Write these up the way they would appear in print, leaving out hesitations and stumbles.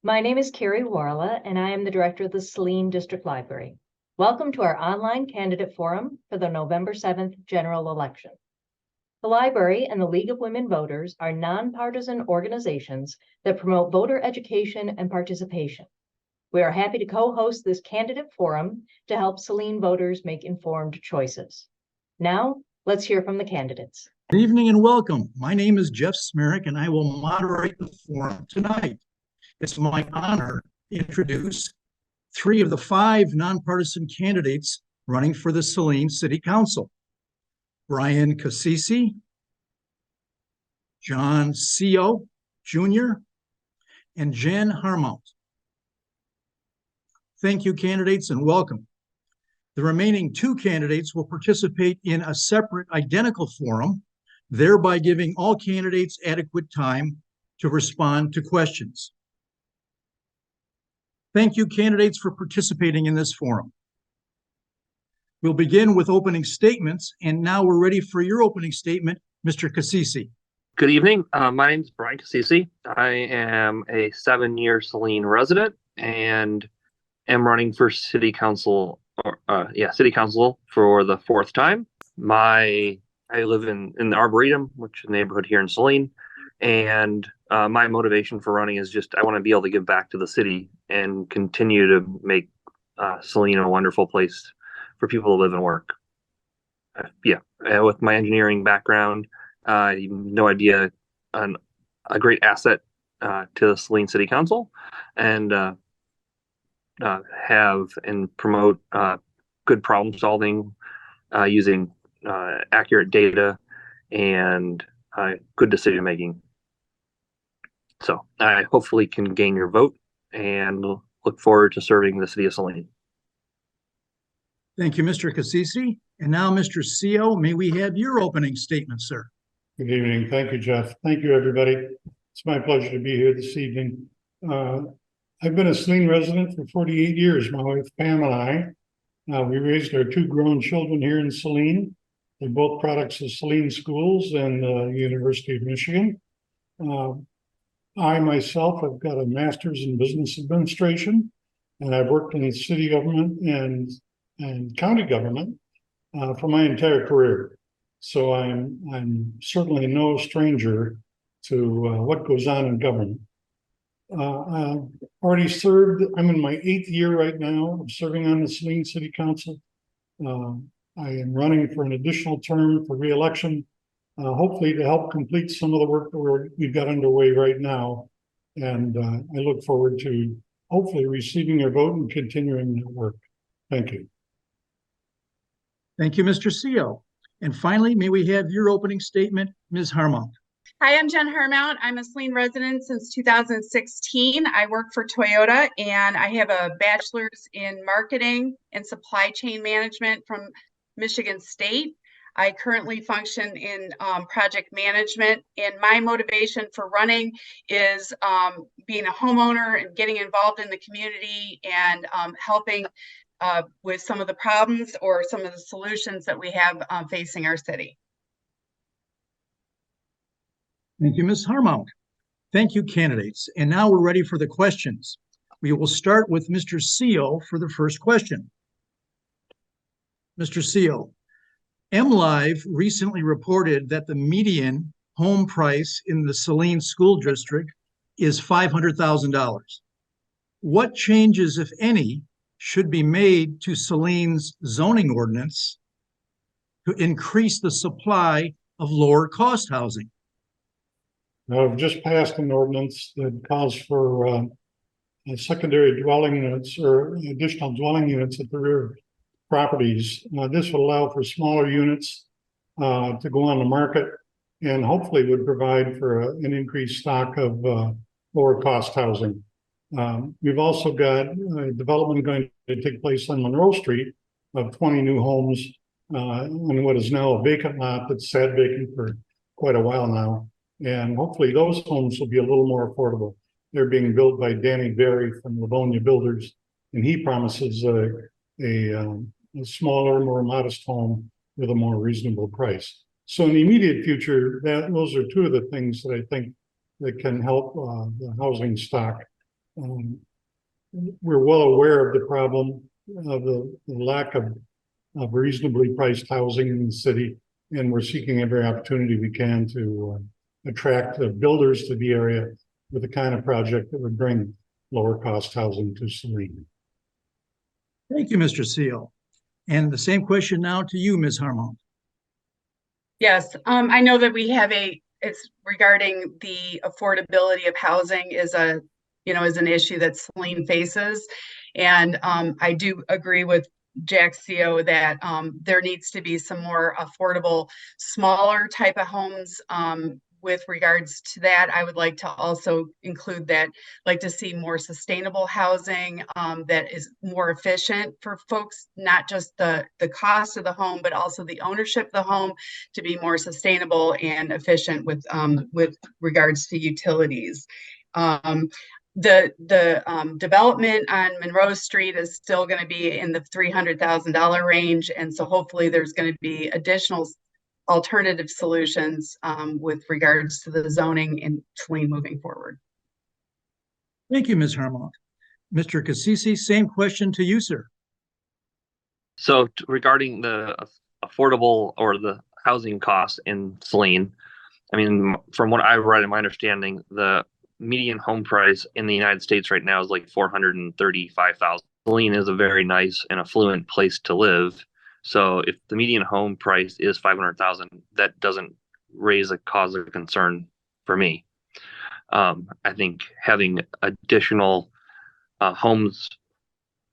My name is Carrie Warla, and I am the director of the Saline District Library. Welcome to our online candidate forum for the November 7th general election. The library and the League of Women Voters are nonpartisan organizations that promote voter education and participation. We are happy to co-host this candidate forum to help Saline voters make informed choices. Now, let's hear from the candidates. Good evening and welcome. My name is Jeff Smerrick, and I will moderate the forum tonight. It's my honor to introduce 3 of the 5 nonpartisan candidates running for the Saline City Council: Brian Cassisi, John Seo Jr., and Jen Harmount. Thank you, candidates, and welcome. The remaining 2 candidates will participate in a separate identical forum, thereby giving all candidates adequate time to respond to questions. Thank you, candidates, for participating in this forum. We'll begin with opening statements, and now we're ready for your opening statement, Mr. Cassisi. Good evening. My name is Brian Cassisi. I am a 7-year Saline resident and am running for city council, city council for the 4th time. I live in the Arboretum, which is a neighborhood here in Saline, and my motivation for running is just I want to be able to give back to the city and continue to make Saline a wonderful place for people to live and work. With my engineering background, no idea, a great asset to the Saline City Council, and have and promote good problem solving using accurate data and good decision making. So I hopefully can gain your vote and look forward to serving the city of Saline. Thank you, Mr. Cassisi. And now, Mr. Seo, may we have your opening statement, sir? Good evening. Thank you, Jeff. Thank you, everybody. It's my pleasure to be here this evening. I've been a Saline resident for 48 years. My wife, Pam, and I. We raised our 2 grown children here in Saline. They're both products of Saline Schools and the University of Michigan. I myself have got a master's in business administration, and I've worked in city government and county government for my entire career. So I'm certainly no stranger to what goes on in government. I've already served. I'm in my 8th year right now of serving on the Saline City Council. I am running for an additional term for re-election, hopefully to help complete some of the work that we've got underway right now. And I look forward to hopefully receiving your vote and continuing that work. Thank you. Thank you, Mr. Seo. And finally, may we have your opening statement, Ms. Harmount? Hi, I'm Jen Harmount. I'm a Saline resident since 2016. I work for Toyota, and I have a bachelor's in marketing and supply chain management from Michigan State. I currently function in project management, and my motivation for running is being a homeowner and getting involved in the community and helping with some of the problems or some of the solutions that we have facing our city. Thank you, Ms. Harmount. Thank you, candidates. And now we're ready for the questions. We will start with Mr. Seo for the first question. Mr. Seo, MLive recently reported that the median home price in the Saline School District is $500,000. What changes, if any, should be made to Saline's zoning ordinance to increase the supply of lower cost housing? I've just passed an ordinance that calls for secondary dwelling units or additional dwelling units at the rear properties. This would allow for smaller units to go on the market and hopefully would provide for an increased stock of lower cost housing. We've also got development going to take place on Monroe Street of 20 new homes on what is now a vacant lot that's sat vacant for quite a while now. And hopefully those homes will be a little more affordable. They're being built by Danny Berry from Livonia Builders, and he promises a smaller, more modest home with a more reasonable price. So in the immediate future, those are 2 of the things that I think that can help the housing stock we're well aware of the problem of the lack of reasonably priced housing in the city, and we're seeking every opportunity we can to attract builders to the area with the kind of project that would bring lower cost housing to Saline. Thank you, Mr. Seal. And the same question now to you, Ms. Harmon. Yes, I know that we have it's regarding the affordability of housing is an issue that Saline faces. And I do agree with Jack CO that there needs to be some more affordable, smaller type of homes. With regards to that, I would like to also include that, like to see more sustainable housing that is more efficient for folks, not just the cost of the home, but also the ownership of the home to be more sustainable and efficient with regards to utilities. The development on Monroe Street is still going to be in the $300,000 range, and so hopefully there's going to be additional alternative solutions with regards to the zoning in Saline moving forward. Thank you, Ms. Harmon. Mr. Cassisi, same question to you, sir. So regarding the affordable or the housing costs in Saline, I mean, from what I've read and my understanding, the median home price in the United States right now is like $435,000. Saline is a very nice and affluent place to live. So if the median home price is $500,000, that doesn't raise a cause of concern for me. I think having additional homes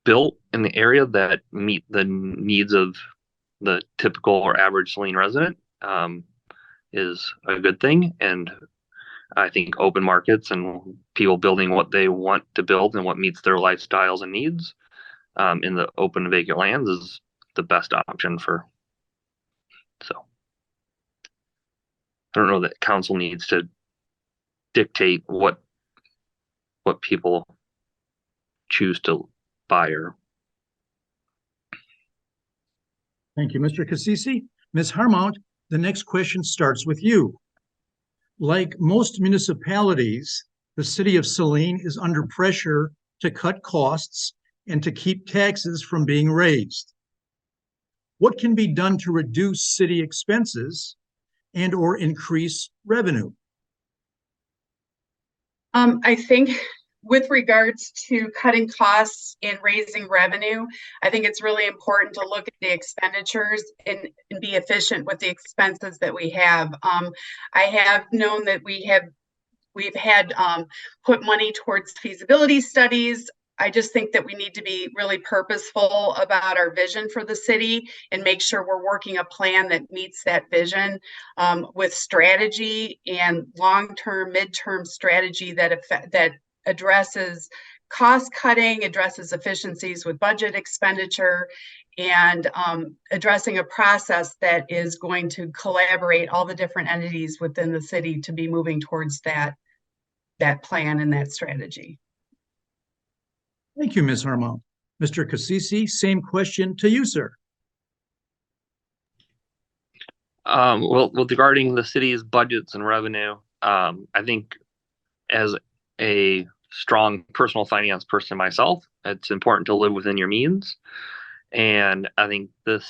built in the area that meet the needs of the typical or average Saline resident is a good thing. And I think open markets and people building what they want to build and what meets their lifestyles and needs in the open vacant lands is the best option for. So I don't know that council needs to dictate what people choose to buy or. Thank you, Mr. Cassisi. Ms. Harmon, the next question starts with you. Like most municipalities, the city of Saline is under pressure to cut costs and to keep taxes from being raised. What can be done to reduce city expenses and or increase revenue? I think with regards to cutting costs and raising revenue, I think it's really important to look at the expenditures and be efficient with the expenses that we have. I have known that we've had put money towards feasibility studies. I just think that we need to be really purposeful about our vision for the city and make sure we're working a plan that meets that vision with strategy and long-term, mid-term strategy that addresses cost cutting, addresses efficiencies with budget expenditure, and addressing a process that is going to collaborate all the different entities within the city to be moving towards that plan and that strategy. Thank you, Ms. Harmon. Mr. Cassisi, same question to you, sir. Well, regarding the city's budgets and revenue, I think as a strong personal finance person myself, it's important to live within your means. And I think the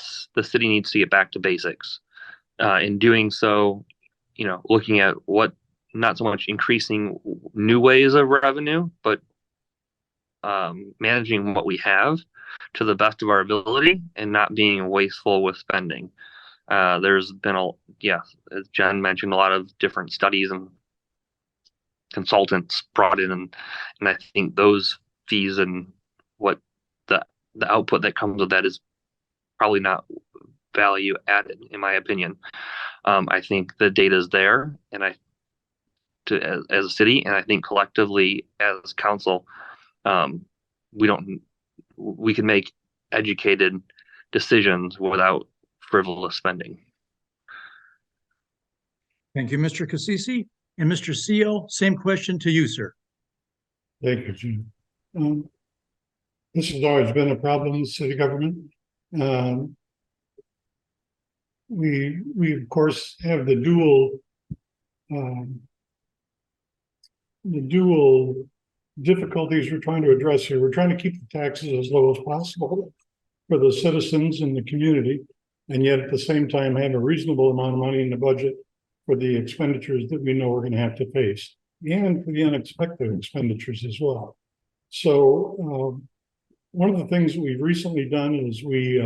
city needs to get back to basics. In doing so, looking at not so much increasing new ways of revenue, but managing what we have to the best of our ability and not being wasteful with spending. There's been as Jen mentioned, a lot of different studies and consultants brought in, and I think those fees and what the output that comes with that is probably not value added, in my opinion. I think the data is there, and as a city, and I think collectively as council, we can make educated decisions without frivolous spending. Thank you, Mr. Cassisi. And Mr. Seal, same question to you, sir. Thank you, Gene. This has always been a problem in city government. We of course have the dual difficulties we're trying to address here. We're trying to keep the taxes as low as possible for the citizens in the community, and yet at the same time have a reasonable amount of money in the budget for the expenditures that we know we're going to have to face, and for the unexpected expenditures as well. So one of the things that we've recently done is we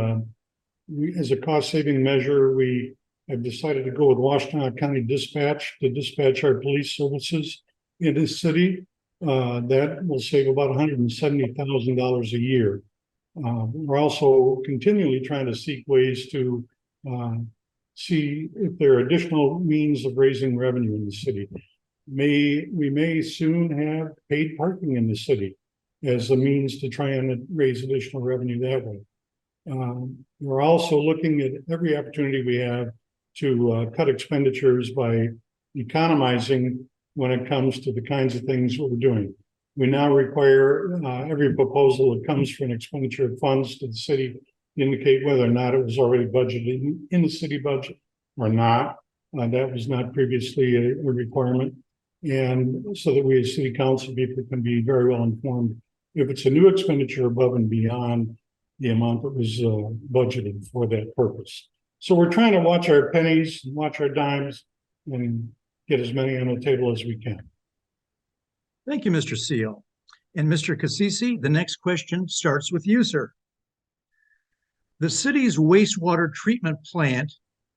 as a cost-saving measure, we have decided to go with Washtenaw County Dispatch to dispatch our police services in this city. That will save about $170,000 a year. We're also continually trying to seek ways to see if there are additional means of raising revenue in the city. We may soon have paid parking in the city as a means to try and raise additional revenue that way. We're also looking at every opportunity we have to cut expenditures by economizing when it comes to the kinds of things that we're doing. We now require every proposal that comes for an expenditure of funds to the city indicate whether or not it was already budgeted in the city budget or not. That was not previously a requirement. And so that we as city council people can be very well informed if it's a new expenditure above and beyond the amount that was budgeted for that purpose. So we're trying to watch our pennies, watch our dimes, and get as many on the table as we can. Thank you, Mr. Seal. And Mr. Cassisi, the next question starts with you, sir. The city's wastewater treatment plant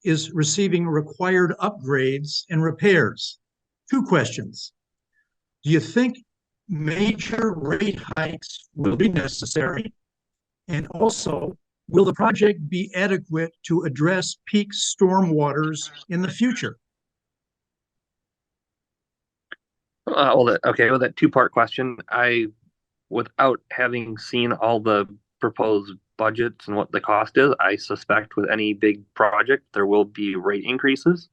is receiving required upgrades and repairs. 2 questions. Do you think major rate hikes will be necessary? And also, will the project be adequate to address peak storm waters in the future? Okay, with that 2-part question, without having seen all the proposed budgets and what the cost is, I suspect with any big project, there will be rate increases.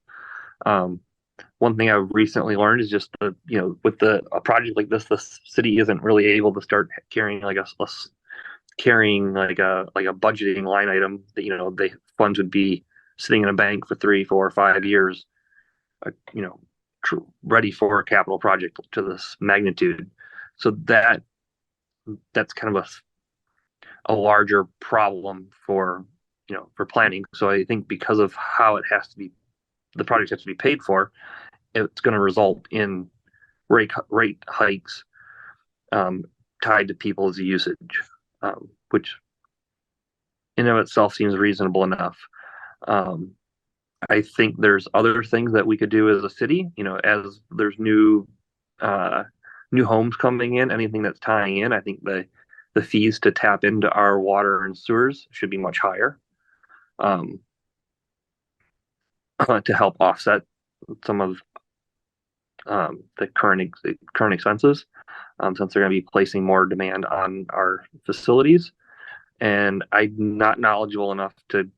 One thing I've recently learned is just with a project like this, the city isn't really able to start carrying like a budgeting line item that, the funds would be sitting in a bank for 3, 4, 5 years, ready for a capital project to this magnitude. So that's kind of a larger problem for planning. So I think because of how the project has to be paid for, it's going to result in rate hikes tied to people's usage, which in of itself seems reasonable enough. I think there's other things that we could do as a city, as there's new homes coming in, anything that's tying in. I think the fees to tap into our water and sewers should be much higher to help offset some of the current expenses, since they're going to be placing more demand on our facilities. And I'm not knowledgeable enough to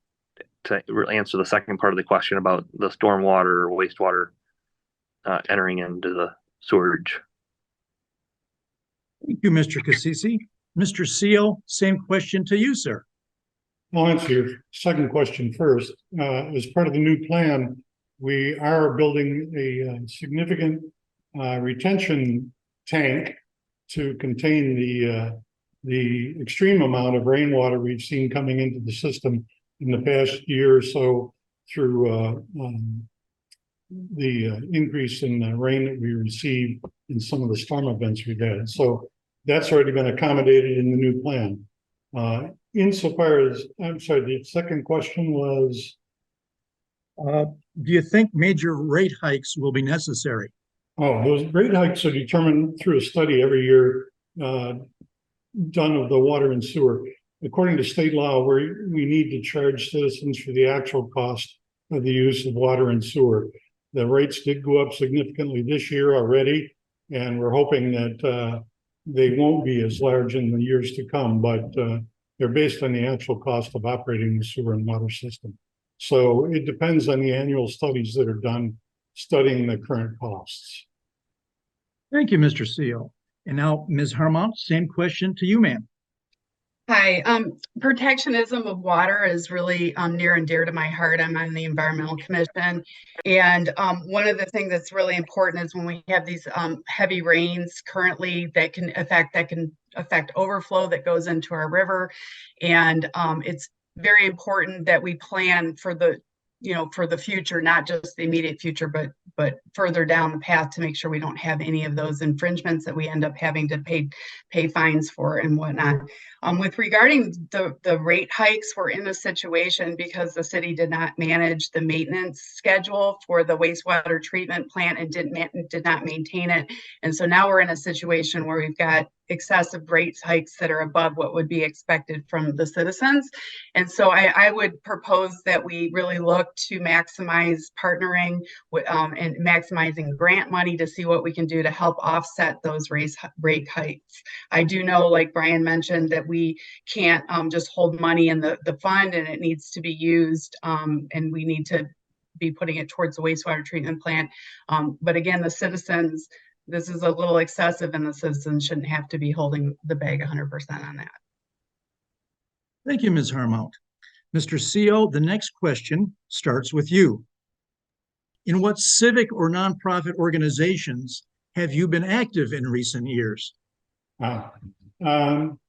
answer the second part of the question about the stormwater or wastewater entering into the sewerage. Thank you, Mr. Cassisi. Mr. Seal, same question to you, sir. I'll answer your second question first. As part of the new plan, we are building a significant retention tank to contain the extreme amount of rainwater we've seen coming into the system in the past year or so through the increase in rain that we received in some of the storm events we've had. So that's already been accommodated in the new plan. Insofar as, I'm sorry, the second question was? Do you think major rate hikes will be necessary? Oh, those rate hikes are determined through a study every year done of the water and sewer. According to state law, we need to charge citizens for the actual cost of the use of water and sewer. The rates did go up significantly this year already, and we're hoping that they won't be as large in the years to come, but they're based on the actual cost of operating the sewer and water system. So it depends on the annual studies that are done studying the current costs. Thank you, Mr. Seal. And now, Ms. Harmont, same question to you, ma'am. Hi, protectionism of water is really near and dear to my heart. I'm on the Environmental Commission. And one of the things that's really important is when we have these heavy rains currently that can affect overflow that goes into our river. And it's very important that we plan for for the future, not just the immediate future, but further down the path to make sure we don't have any of those infringements that we end up having to pay fines for and whatnot. With regarding the rate hikes, we're in a situation because the city did not manage the maintenance schedule for the wastewater treatment plant and did not maintain it. And so now we're in a situation where we've got excessive rate hikes that are above what would be expected from the citizens. And so I would propose that we really look to maximize partnering with, and maximizing grant money to see what we can do to help offset those rate hikes. I do know, like Brian mentioned, that we can't just hold money in the fund, and it needs to be used, and we need to be putting it towards the wastewater treatment plant. But again, the citizens, this is a little excessive, and the citizens shouldn't have to be holding the bag 100% on that. Thank you, Ms. Harmount. Mr. CO, the next question starts with you. In what civic or nonprofit organizations have you been active in recent years? Well,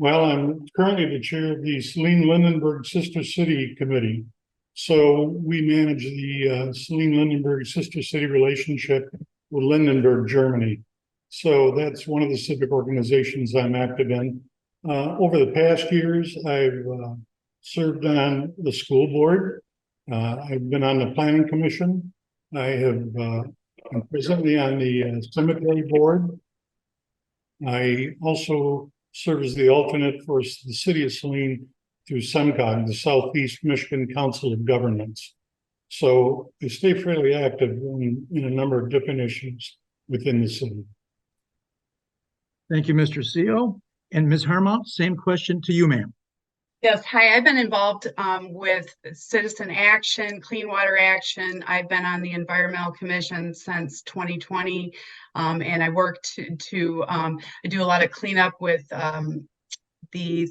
I'm currently the chair of the Saline-Lindenberg Sister City Committee. So we manage the Saline-Lindenberg Sister City relationship with Lindenberg, Germany. So that's one of the civic organizations I'm active in. Over the past years, I've served on the school board. I've been on the planning commission. I'm presently on the cemetery board. I also serve as the alternate for the city of Saline through SEMCOG, the Southeast Michigan Council of Governments. So I stay fairly active in a number of different issues within the city. Thank you, Mr. CO. And Ms. Harmount, same question to you, ma'am. Yes, hi, I've been involved with citizen action, clean water action. I've been on the Environmental Commission since 2020, and I work I do a lot of cleanup with the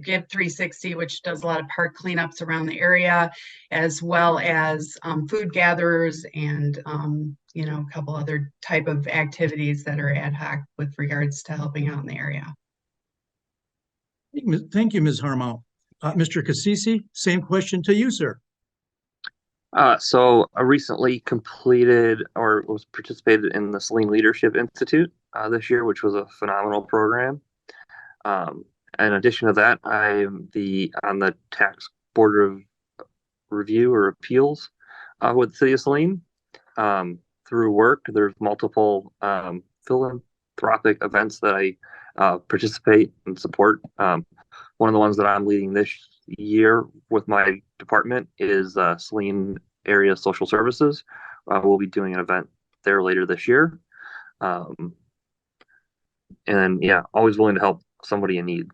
Give 360, which does a lot of park cleanups around the area, as well as food gatherers and a couple other type of activities that are ad hoc with regards to helping out in the area. Thank you, Ms. Harmount. Mr. Cassisi, same question to you, sir. So I recently completed or was participated in the Saline Leadership Institute this year, which was a phenomenal program. In addition to that, I'm on the Tax Board of Review or Appeals with the City of Saline. Through work, there's multiple philanthropic events that I participate and support. One of the ones that I'm leading this year with my department is Saline Area Social Services. We'll be doing an event there later this year. And yeah, always willing to help somebody in need.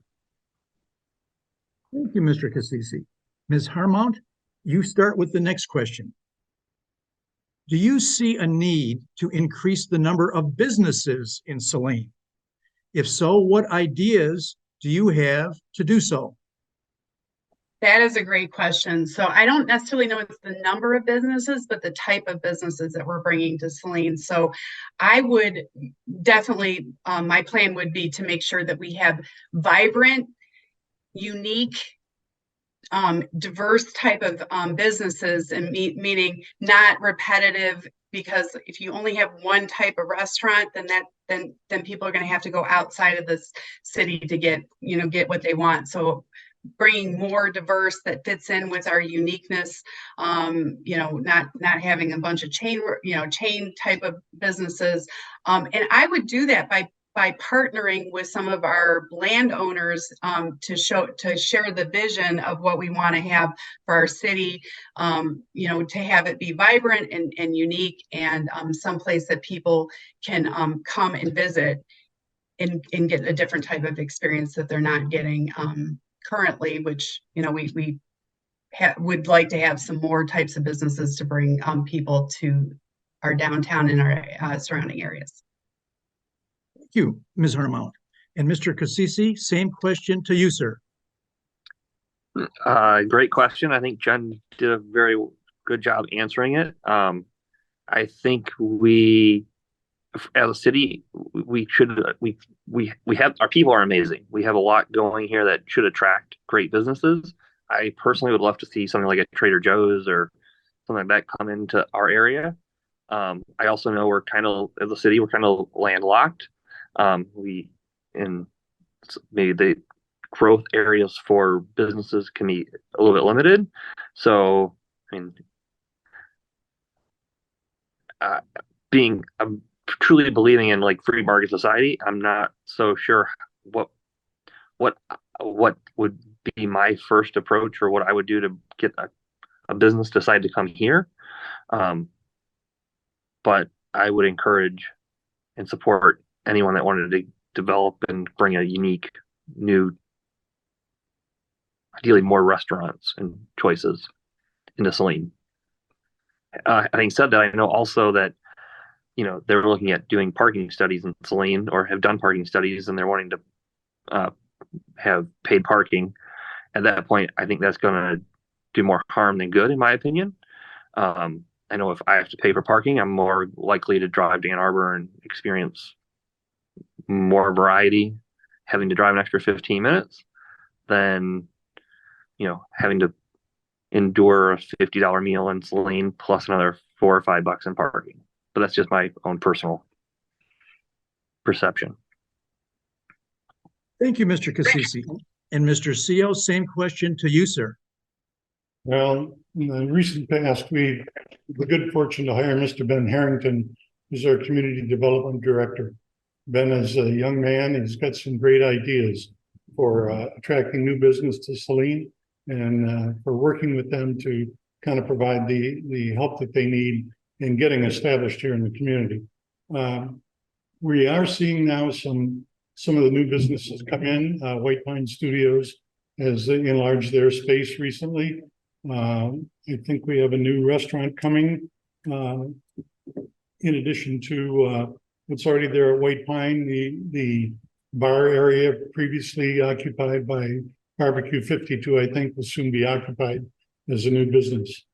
Thank you, Mr. Cassisi. Ms. Harmount, you start with the next question. Do you see a need to increase the number of businesses in Saline? If so, what ideas do you have to do so? That is a great question. So I don't necessarily know it's the number of businesses, but the type of businesses that we're bringing to Saline. So I would definitely, my plan would be to make sure that we have vibrant, unique, diverse type of businesses, and meaning not repetitive, because if you only have one type of restaurant, then people are going to have to go outside of this city to get what they want. So bringing more diverse that fits in with our uniqueness, not having a bunch of chain type of businesses. And I would do that by partnering with some of our landowners to share the vision of what we want to have for our city, to have it be vibrant and unique, and someplace that people can come and visit and get a different type of experience that they're not getting currently, which we would like to have some more types of businesses to bring people to our downtown and our surrounding areas. Thank you, Ms. Harmount. And Mr. Cassisi, same question to you, sir. Great question. I think Jen did a very good job answering it. I think we, as a city, we should we have, our people are amazing. We have a lot going here that should attract great businesses. I personally would love to see something like a Trader Joe's or something like that come into our area. I also know we're kind of, as a city, we're kind of landlocked. We in maybe the growth areas for businesses can be a little bit limited. So, I mean, being truly believing in like free market society, I'm not so sure what what what would be my first approach or what I would do to get a business decide to come here. But I would encourage and support anyone that wanted to develop and bring a unique, new, ideally more restaurants and choices into Saline. Having said that, I know also that they're looking at doing parking studies in Saline or have done parking studies, and they're wanting to have paid parking. At that point, I think that's going to do more harm than good, in my opinion. I know if I have to pay for parking, I'm more likely to drive to Ann Arbor and experience more variety, having to drive an extra 15 minutes than, having to endure a $50 meal in Saline plus another $4 or $5 in parking. But that's just my own personal perception. Thank you, Mr. Cassisi. And Mr. CEO, same question to you, sir. Well, in the recent past, we had the good fortune to hire Mr. Ben Harrington, who's our community development director. Ben is a young man. He's got some great ideas for attracting new business to Saline and for working with them to kind of provide the help that they need in getting established here in the community. We are seeing now some of the new businesses come in. White Pine Studios has enlarged their space recently. I think we have a new restaurant coming in addition to what's already there at White Pine. The bar area previously occupied by Barbecue 52, I think, will soon be occupied as a new business.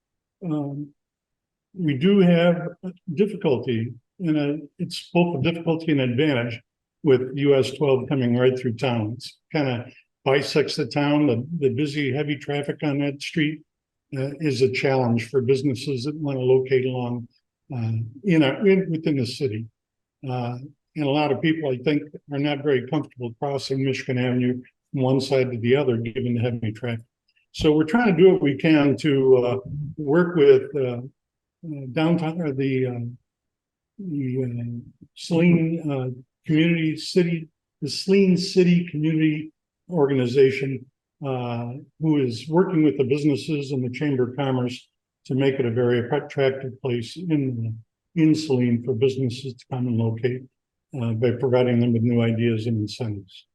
We do have difficulty, and it's both a difficulty and advantage with US 12 coming right through town. It's kind of bisects the town. The busy, heavy traffic on that street is a challenge for businesses that want to locate along within the city. And a lot of people, I think, are not very comfortable crossing Michigan Avenue from one side to the other, given the heavy traffic. So we're trying to do what we can to work with downtown or the Saline Community City, the Saline City Community Organization, who is working with the businesses and the Chamber of Commerce to make it a very attractive place in Saline for businesses to come and locate by providing them with new ideas and incentives.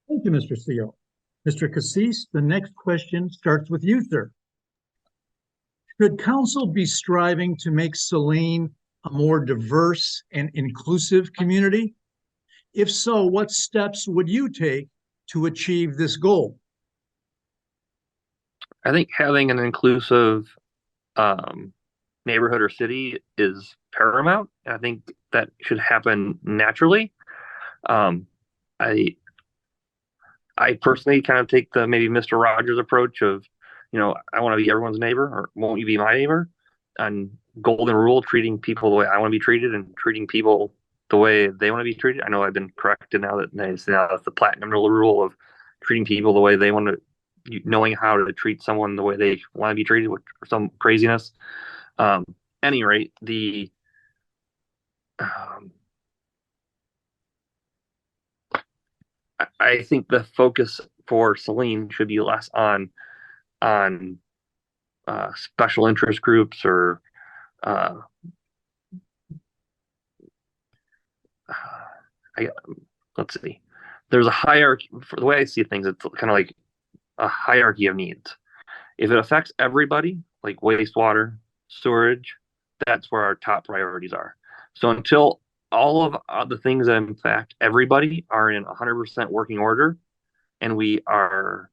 Thank you, Mr. CEO. Mr. Cassis, the next question starts with you, sir. Should council be striving to make Saline a more diverse and inclusive community? If so, what steps would you take to achieve this goal? I think having an inclusive neighborhood or city is paramount. I think that should happen naturally. I personally kind of take the maybe Mr. Rogers approach of, I want to be everyone's neighbor, or won't you be my neighbor? And golden rule, treating people the way I want to be treated and treating people the way they want to be treated. I know I've been corrected now that that's the platinum rule of treating people the way they want to, knowing how to treat someone the way they want to be treated, with some craziness. Any rate, I think the focus for Saline should be less on special interest groups or let's see. There's a hierarchy. For the way I see things, it's kind of like a hierarchy of needs. If it affects everybody, like wastewater, sewage, that's where our top priorities are. So until all of the things that in fact everybody are in 100% working order, and we are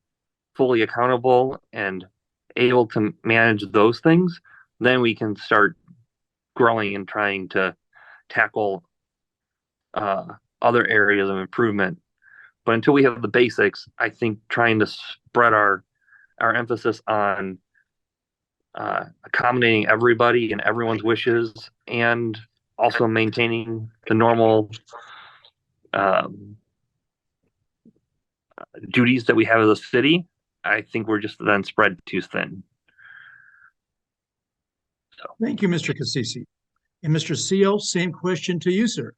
fully accountable and able to manage those things, then we can start growing and trying to tackle other areas of improvement. But until we have the basics, I think trying to spread our emphasis on accommodating everybody and everyone's wishes, and also maintaining the normal duties that we have as a city, I think we're just then spread too thin. Thank you, Mr. Cassisi. And Mr. Seal, same question to you, sir.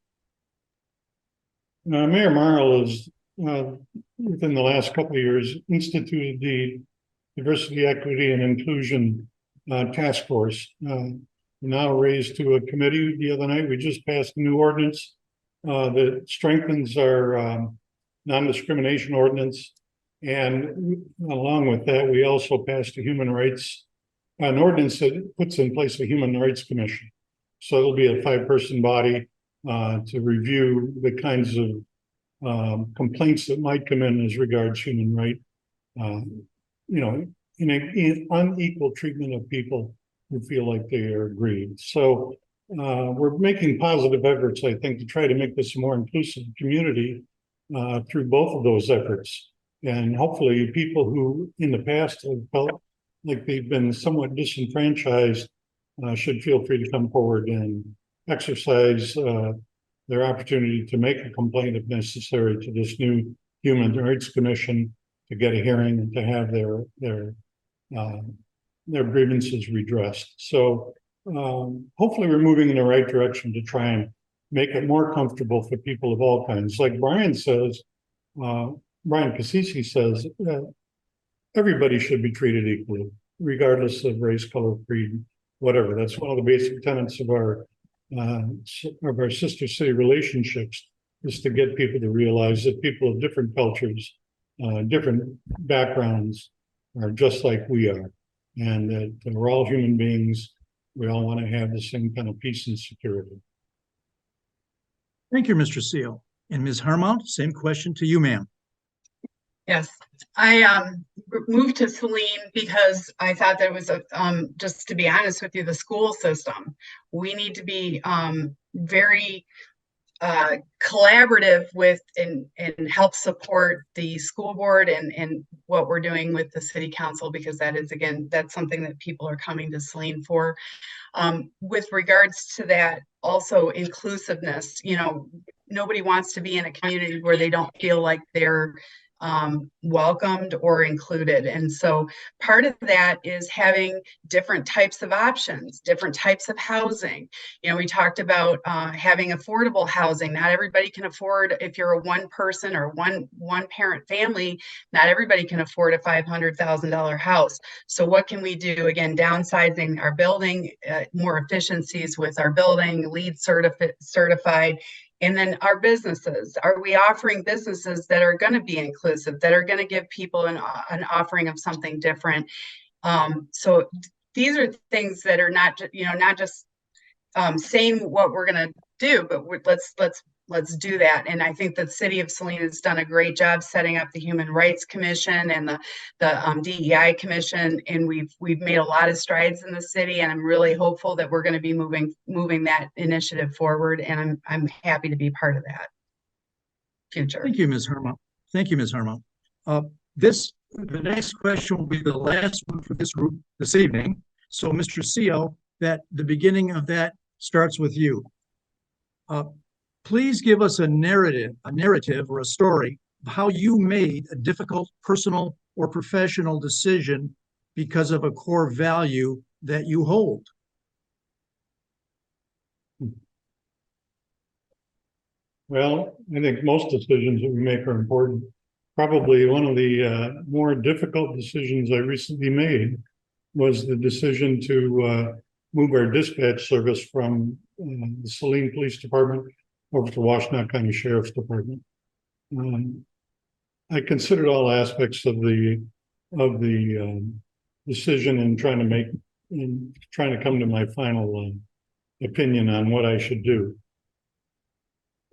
Mayor Marl has, within the last couple of years, instituted the Diversity, Equity, and Inclusion Task Force. Now raised to a committee the other night. We just passed a new ordinance that strengthens our non-discrimination ordinance. And along with that, we also passed an ordinance that puts in place a Human Rights Commission. So it'll be a 5-person body to review the kinds of complaints that might come in as regards human right, in unequal treatment of people who feel like they are aggrieved. So we're making positive efforts, I think, to try to make this a more inclusive community through both of those efforts. And hopefully people who in the past have felt like they've been somewhat disenfranchised should feel free to come forward and exercise their opportunity to make a complaint if necessary to this new Human Rights Commission, to get a hearing and to have their grievances redressed. So hopefully we're moving in the right direction to try and make it more comfortable for people of all kinds. Like Brian says, Brian Cassisi says, everybody should be treated equally, regardless of race, color, creed, whatever. That's one of the basic tenets of our sister city relationships, is to get people to realize that people of different cultures, different backgrounds are just like we are, and that we're all human beings. We all want to have the same kind of peace and security. Thank you, Mr. Seal. And Ms. Harmount, same question to you, ma'am. Yes, I moved to Saline because I thought that was just to be honest with you, the school system. We need to be very collaborative with and help support the school board and what we're doing with the city council, because that is, again, that's something that people are coming to Saline for. With regards to that, also inclusiveness, nobody wants to be in a community where they don't feel like they're welcomed or included. And so part of that is having different types of options, different types of housing. We talked about having affordable housing. Not everybody can afford, if you're a one person or one parent family, not everybody can afford a $500,000 house. So what can we do? Again, downsizing our building, more efficiencies with our building, LEED certified. And then our businesses, are we offering businesses that are going to be inclusive, that are going to give people an offering of something different? So these are things that are not just saying what we're going to do, but let's do that. And I think the city of Saline has done a great job setting up the Human Rights Commission and the DEI Commission, and we've made a lot of strides in the city. And I'm really hopeful that we're going to be moving that initiative forward. And I'm happy to be part of that future. Thank you, Ms. Harmount. Thank you, Ms. Harmount. The next question will be the last one for this group this evening. So, Mr. Seal, that the beginning of that starts with you. Please give us a narrative or a story of how you made a difficult personal or professional decision because of a core value that you hold. Well, I think most decisions that we make are important. Probably one of the more difficult decisions I recently made was the decision to move our dispatch service from the Saline Police Department over to Washtenaw County Sheriff's Department. I considered all aspects of the decision and trying to come to my final opinion on what I should do.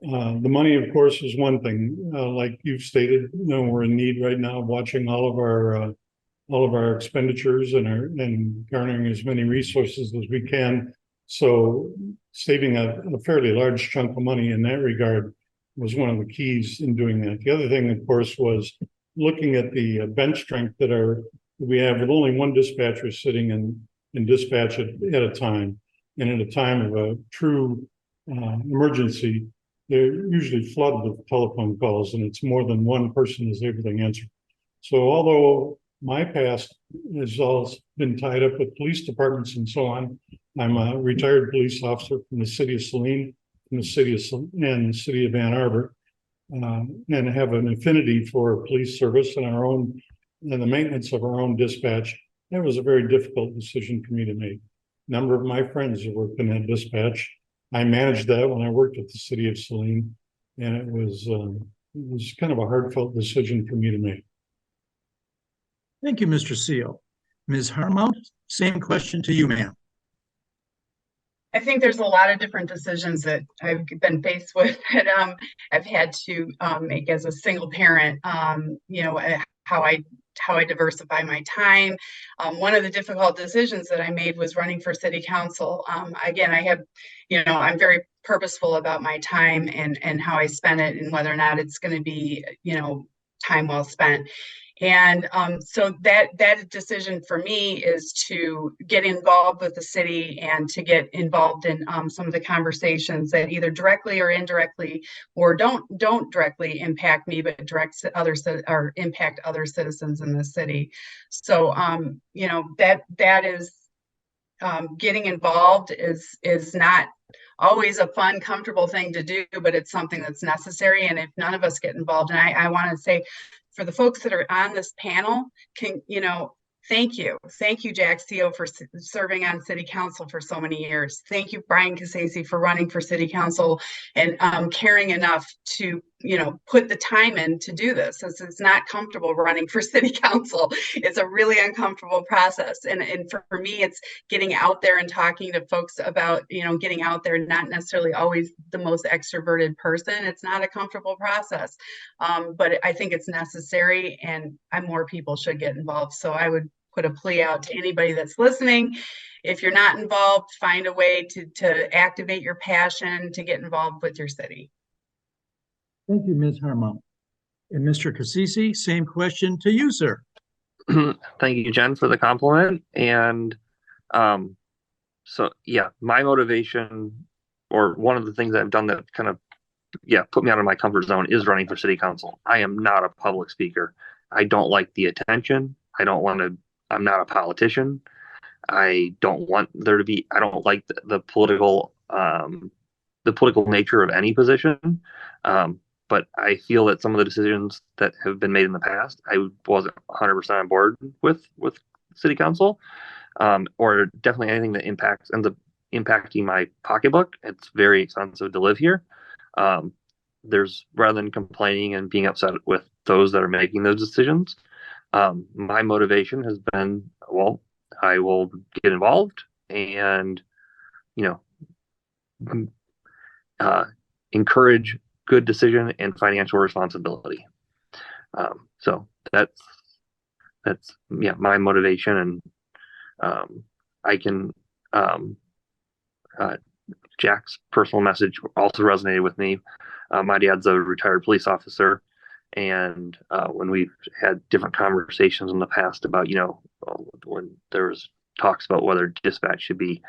The money, of course, is one thing. Like you've stated, we're in need right now of watching all of our expenditures and garnering as many resources as we can. So saving a fairly large chunk of money in that regard was one of the keys in doing that. The other thing, of course, was looking at the bench strength that we have with only one dispatcher sitting in dispatch at a time. And at a time of a true emergency, they're usually flooded with telephone calls, and it's more than one person is able to answer. So although my past has all been tied up with police departments and so on, I'm a retired police officer from the city of Saline, from the city of Ann Arbor, and have an affinity for police service and the maintenance of our own dispatch. That was a very difficult decision for me to make. A number of my friends have worked in that dispatch. I managed that when I worked at the city of Saline, and it was kind of a heartfelt decision for me to make. Thank you, Mr. Seal. Ms. Harmount, same question to you, ma'am. I think there's a lot of different decisions that I've been faced with that I've had to make as a single parent. How I diversify my time. One of the difficult decisions that I made was running for city council. Again, I'm very purposeful about my time and how I spend it and whether or not it's going to be, time well spent. And so that decision for me is to get involved with the city and to get involved in some of the conversations that either directly or indirectly or don't directly impact me, but impact other citizens in the city. So that is getting involved is not always a fun, comfortable thing to do, but it's something that's necessary. And if none of us get involved, and I want to say, for the folks that are on this panel, thank you, Jack Seo, for serving on city council for so many years. Thank you, Brian Casasi, for running for city council and caring enough to, put the time in to do this. It's not comfortable running for city council. It's a really uncomfortable process. And for me, it's getting out there and talking to folks about, getting out there, not necessarily always the most extroverted person. It's not a comfortable process, but I think it's necessary, and more people should get involved. So I would put a plea out to anybody that's listening. If you're not involved, find a way to activate your passion to get involved with your city. Thank you, Ms. Harmount. And Mr. Casisi, same question to you, sir. Thank you, Jen, for the compliment. And so, yeah, my motivation, or one of the things I've done that kind of, put me out of my comfort zone, is running for city council. I am not a public speaker. I don't like the attention. I'm not a politician. I don't like the political nature of any position. But I feel that some of the decisions that have been made in the past, I wasn't 100% on board with city council, or definitely anything that ends up impacting my pocketbook. It's very expensive to live here. Rather than complaining and being upset with those that are making those decisions, my motivation has been, I will get involved and, encourage good decision and financial responsibility. So that's my motivation. And I can, Jack's personal message also resonated with me. My dad's a retired police officer, and when we've had different conversations in the past about, when there was talks about whether dispatch should be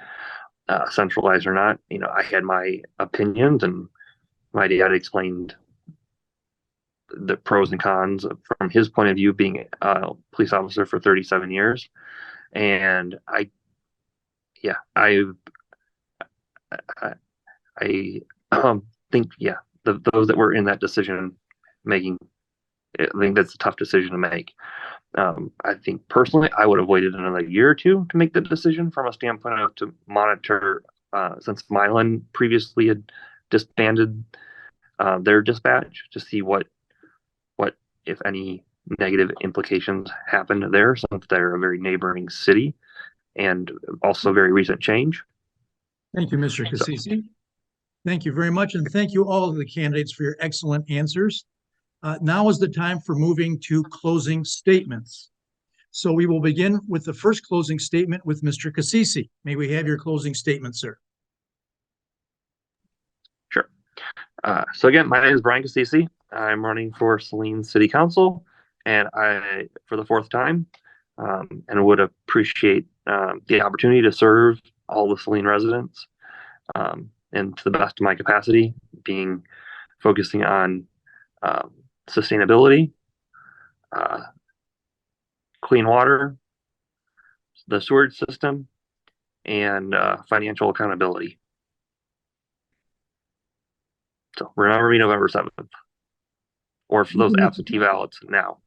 centralized or not, I had my opinions, and my dad explained the pros and cons from his point of view, being a police officer for 37 years. And I think, those that were in that decision making, I think that's a tough decision to make. I think personally, I would have waited another year or two to make the decision, from a standpoint of to monitor, since Milan previously had disbanded their dispatch, to see what if any negative implications happened there, since they're a very neighboring city and also very recent change. Thank you, Mr. Casisi. Thank you very much, and thank you all of the candidates for your excellent answers. Now is the time for moving to closing statements. So we will begin with the first closing statement with Mr. Cassisi. May we have your closing statement, sir? Sure. So again, my name is Brian Cassisi. I'm running for Saline City Council, and for the fourth time, and would appreciate the opportunity to serve all the Saline residents, and to the best of my capacity, focusing on sustainability, clean water, the sewage system, and financial accountability. So remember me November 7th, or for those absentee ballots now.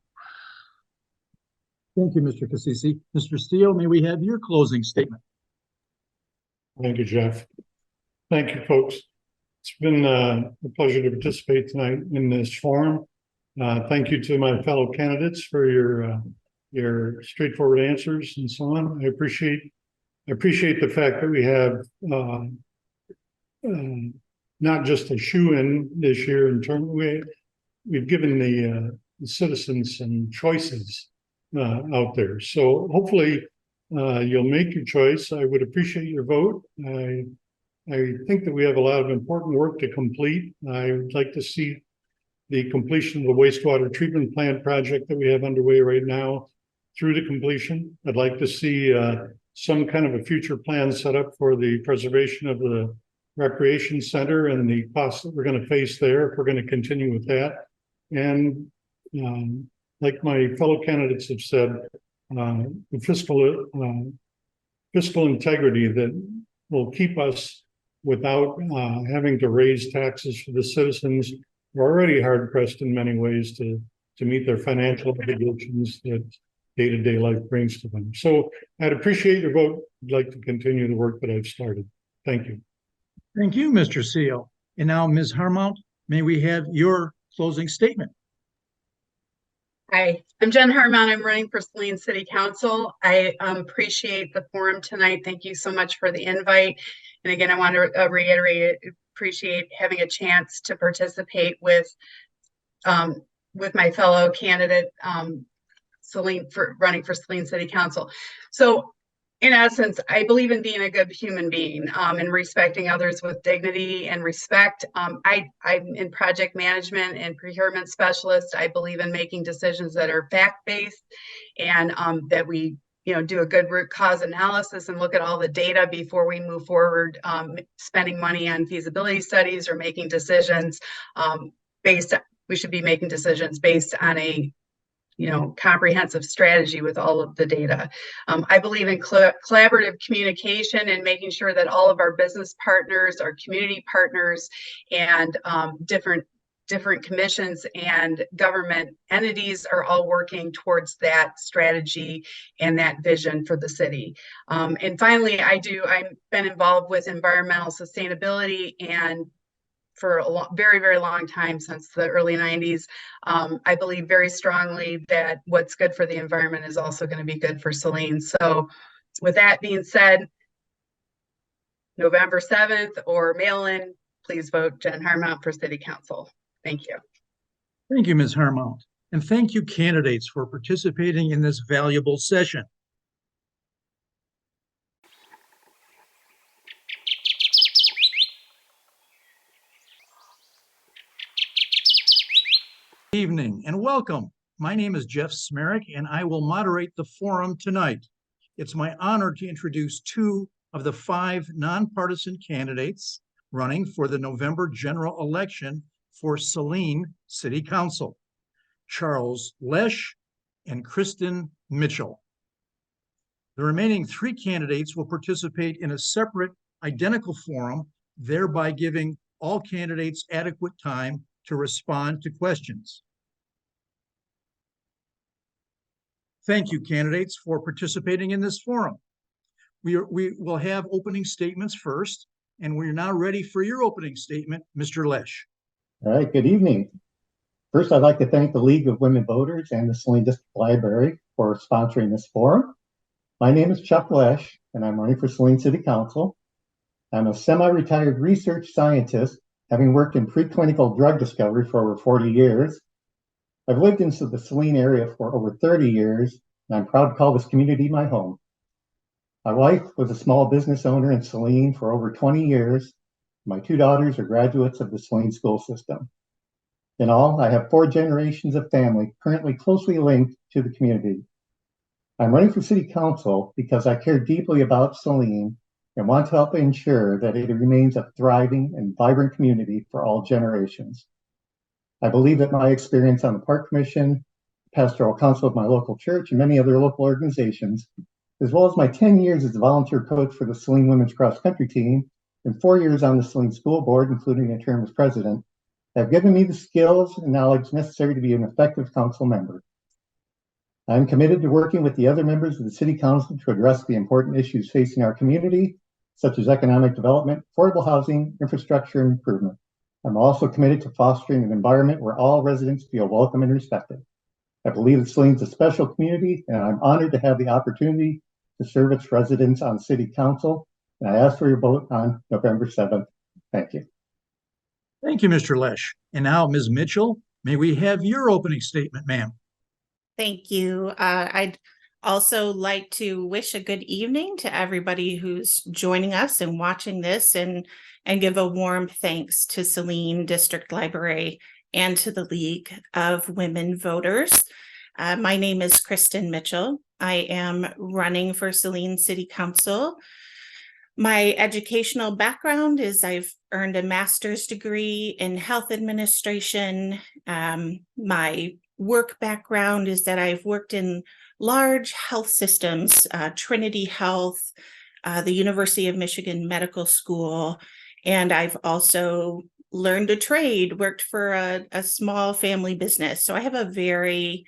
Thank you, Mr. Cassisi. Mr. Steele, may we have your closing statement? Thank you, Jeff. Thank you, folks. It's been a pleasure to participate tonight in this forum. Thank you to my fellow candidates for your straightforward answers and so on. I appreciate the fact that we have not just a shoe-in this year in terms we've given the citizens some choices out there. So hopefully you'll make your choice. I would appreciate your vote. I think that we have a lot of important work to complete. I would like to see the completion of the wastewater treatment plant project that we have underway right now through to completion. I'd like to see some kind of a future plan set up for the preservation of the recreation center and the costs that we're going to face there if we're going to continue with that. And like my fellow candidates have said, the fiscal integrity that will keep us without having to raise taxes for the citizens who are already hard pressed in many ways to meet their financial obligations that day-to-day life brings to them. So I'd appreciate your vote. I'd like to continue the work that I've started. Thank you. Thank you, Mr. Steele. And now, Ms. Harmount, may we have your closing statement? Hi, I'm Jen Harmon. I'm running for Saline City Council. I appreciate the forum tonight. Thank you so much for the invite. And again, I want to reiterate, appreciate having a chance to participate with my fellow candidate, running for Saline City Council. So in essence, I believe in being a good human being and respecting others with dignity and respect. I'm in project management and procurement specialist. I believe in making decisions that are fact-based and that we do a good root cause analysis and look at all the data before we move forward, spending money on feasibility studies or making decisions we should be making decisions based on a comprehensive strategy with all of the data. I believe in collaborative communication and making sure that all of our business partners, our community partners, and different commissions and government entities are all working towards that strategy and that vision for the city. And finally, I've been involved with environmental sustainability and for a very, very long time, since the early 90s. I believe very strongly that what's good for the environment is also going to be good for Saline. So with that being said, November 7th or mail-in, please vote Jen Harmount for City Council. Thank you. Thank you, Ms. Harmount. And thank you, candidates, for participating in this valuable session. Good evening and welcome. My name is Jeff Smerick and I will moderate the forum tonight. It's my honor to introduce two of the 5 nonpartisan candidates running for the November general election for Saline City Council, Charles Lesh and Kristen Mitchell. The remaining 3 candidates will participate in a separate identical forum, thereby giving all candidates adequate time to respond to questions. Thank you, candidates, for participating in this forum. We will have opening statements first, and we're now ready for your opening statement, Mr. Lesh. All right, good evening. First, I'd like to thank the League of Women Voters and the Saline District Library for sponsoring this forum. My name is Chuck Lesh, and I'm running for Saline City Council. I'm a semi-retired research scientist, having worked in preclinical drug discovery for over 40 years. I've lived in the Saline area for over 30 years, and I'm proud to call this community my home. My wife was a small business owner in Saline for over 20 years. My two daughters are graduates of the Saline school system. In all, I have 4 generations of family currently closely linked to the community. I'm running for city council because I care deeply about Saline and want to help ensure that it remains a thriving and vibrant community for all generations. I believe that my experience on the Park Commission, pastoral council of my local church, and many other local organizations, as well as my 10 years as a volunteer coach for the Saline Women's Cross Country Team and 4 years on the Saline School Board, including a term as president, have given me the skills and knowledge necessary to be an effective council member. I'm committed to working with the other members of the City Council to address the important issues facing our community, such as economic development, affordable housing, infrastructure, and improvement. I'm also committed to fostering an environment where all residents feel welcome and respected. I believe that Saline's a special community, and I'm honored to have the opportunity to serve its residents on City Council. And I ask for your vote on November 7th. Thank you. Thank you, Mr. Lesh. And now, Ms. Mitchell, may we have your opening statement, ma'am? Thank you. I'd also like to wish a good evening to everybody who's joining us and watching this, and give a warm thanks to Saline District Library and to the League of Women Voters. My name is Kristen Mitchell. I am running for Saline City Council. My educational background is I've earned a master's degree in health administration. My work background is that I've worked in large health systems, Trinity Health, the University of Michigan Medical School, and I've also learned a trade, worked for a small family business. So I have a very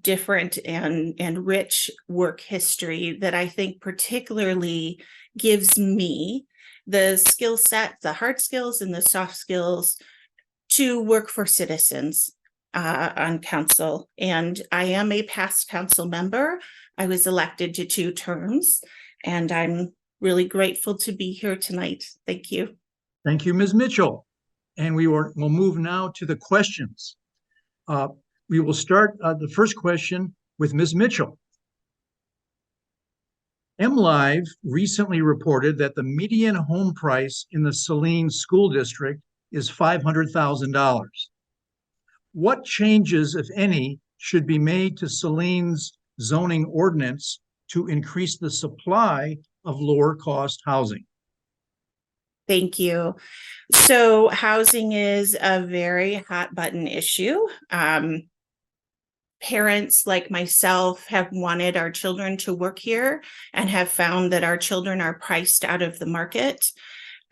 different and rich work history that I think particularly gives me the skill set, the hard skills and the soft skills to work for citizens on council. And I am a past council member. I was elected to 2 terms, and I'm really grateful to be here tonight. Thank you. Thank you, Ms. Mitchell. And we'll move now to the questions. We will start the first question with Ms. Mitchell. MLive recently reported that the median home price in the Saline School District is $500,000. What changes, if any, should be made to Saline's zoning ordinance to increase the supply of lower cost housing? Thank you. So housing is a very hot button issue. Parents like myself have wanted our children to work here and have found that our children are priced out of the market.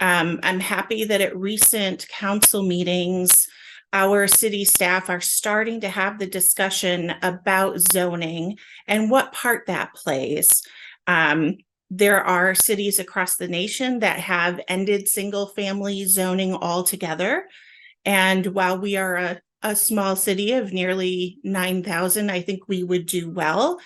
I'm happy that at recent council meetings, our city staff are starting to have the discussion about zoning and what part that plays. There are cities across the nation that have ended single family zoning altogether. And while we are a small city of nearly 9,000, I think we would do well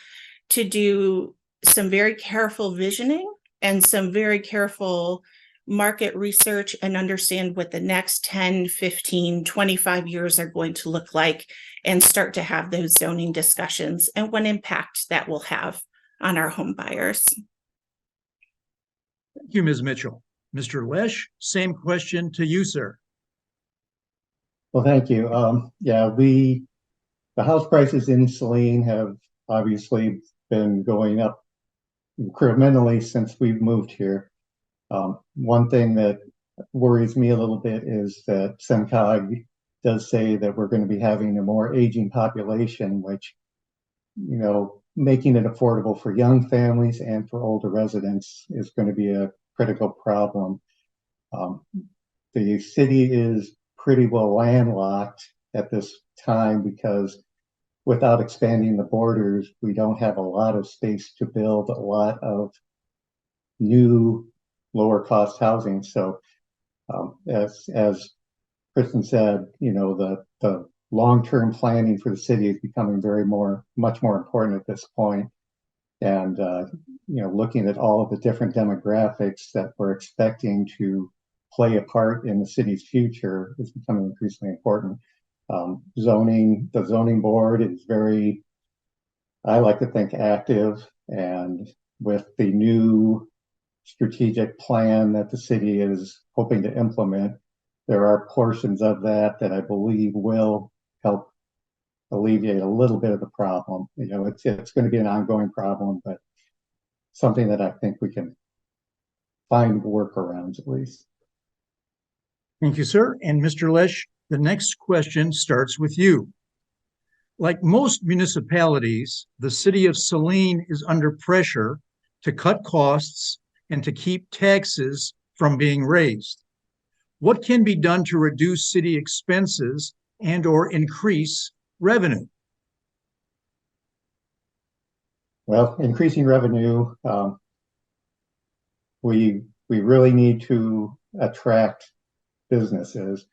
to do some very careful visioning and some very careful market research and understand what the next 10, 15, 25 years are going to look like, and start to have those zoning discussions and what impact that will have on our home buyers. Thank you, Ms. Mitchell. Mr. Lesh, same question to you, sir. Well, thank you. The house prices in Saline have obviously been going up incrementally since we've moved here. One thing that worries me a little bit is that SEMCOG does say that we're going to be having a more aging population, which, you know, making it affordable for young families and for older residents is going to be a critical problem. The city is pretty well landlocked at this time because without expanding the borders, we don't have a lot of space to build a lot of new lower cost housing. So as Kristen said, you know, the long-term planning for the city is becoming much more important at this point. And, looking at all of the different demographics that we're expecting to play a part in the city's future is becoming increasingly important. The zoning board is very, I like to think, active, and with the new strategic plan that the city is hoping to implement, there are portions of that I believe will help alleviate a little bit of the problem. It's going to be an ongoing problem, but something that I think we can find workarounds at least. Thank you, sir. And Mr. Lesh, the next question starts with you. Like most municipalities, the city of Saline is under pressure to cut costs and to keep taxes from being raised. What can be done to reduce city expenses and/or increase revenue? Well, increasing revenue, we really need to attract businesses.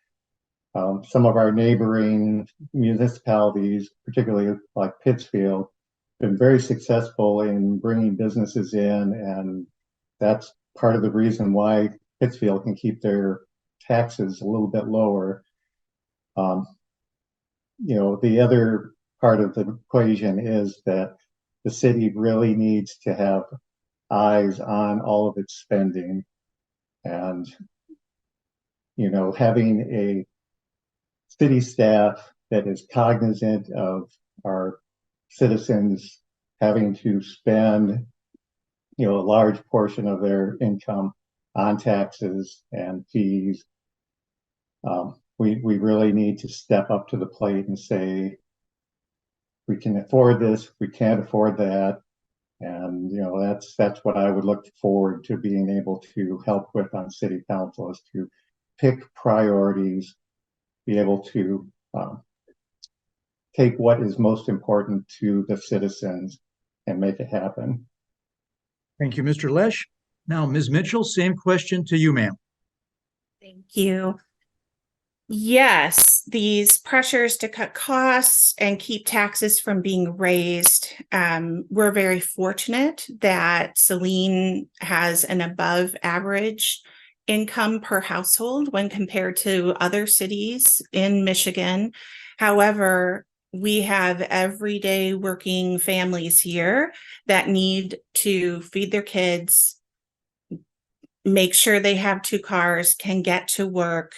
Some of our neighboring municipalities, particularly like Pittsfield, have been very successful in bringing businesses in, and that's part of the reason why Pittsfield can keep their taxes a little bit lower. The other part of the equation is that the city really needs to have eyes on all of its spending, and having a city staff that is cognizant of our citizens having to spend a large portion of their income on taxes and fees. We really need to step up to the plate and say, we can afford this, we can't afford that. And that's what I would look forward to being able to help with on city council, is to pick priorities, be able to take what is most important to the citizens and make it happen. Thank you, Mr. Lesh. Now, Ms. Mitchell, same question to you, ma'am. Thank you. Yes, these pressures to cut costs and keep taxes from being raised. We're very fortunate that Saline has an above average income per household when compared to other cities in Michigan. However, we have everyday working families here that need to feed their kids, make sure they have 2 cars, can get to work,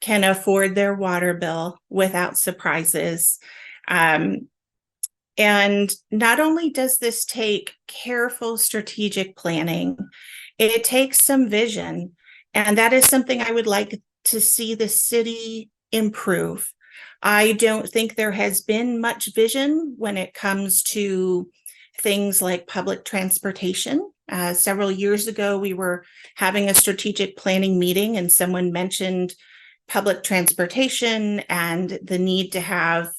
can afford their water bill without surprises. And not only does this take careful strategic planning, it takes some vision. And that is something I would like to see the city improve. I don't think there has been much vision when it comes to things like public transportation. Several years ago, we were having a strategic planning meeting and someone mentioned public transportation and the need to have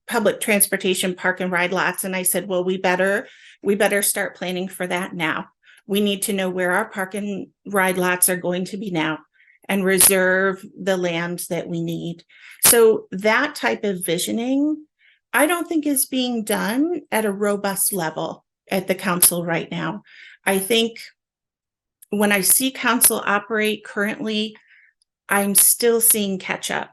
public transportation park and ride lots. And I said, well, we better start planning for that now. We need to know where our park and ride lots are going to be now and reserve the land that we need. So that type of visioning, I don't think is being done at a robust level at the council right now. I think when I see council operate currently, I'm still seeing catch up.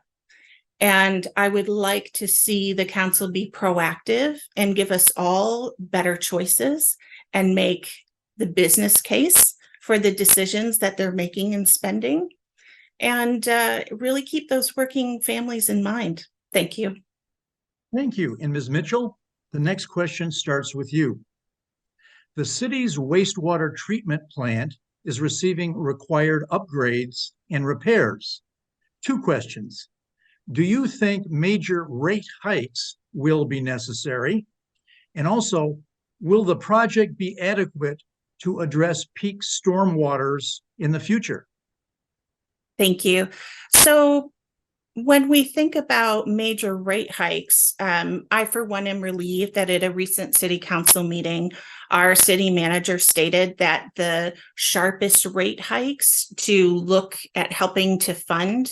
And I would like to see the council be proactive and give us all better choices and make the business case for the decisions that they're making and spending, and really keep those working families in mind. Thank you. Thank you. And Ms. Mitchell, the next question starts with you. The city's wastewater treatment plant is receiving required upgrades and repairs. 2 questions. Do you think major rate hikes will be necessary? And also, will the project be adequate to address peak stormwaters in the future? Thank you. So when we think about major rate hikes, I, for one, am relieved that at a recent city council meeting, our city manager stated that the sharpest rate hikes to look at helping to fund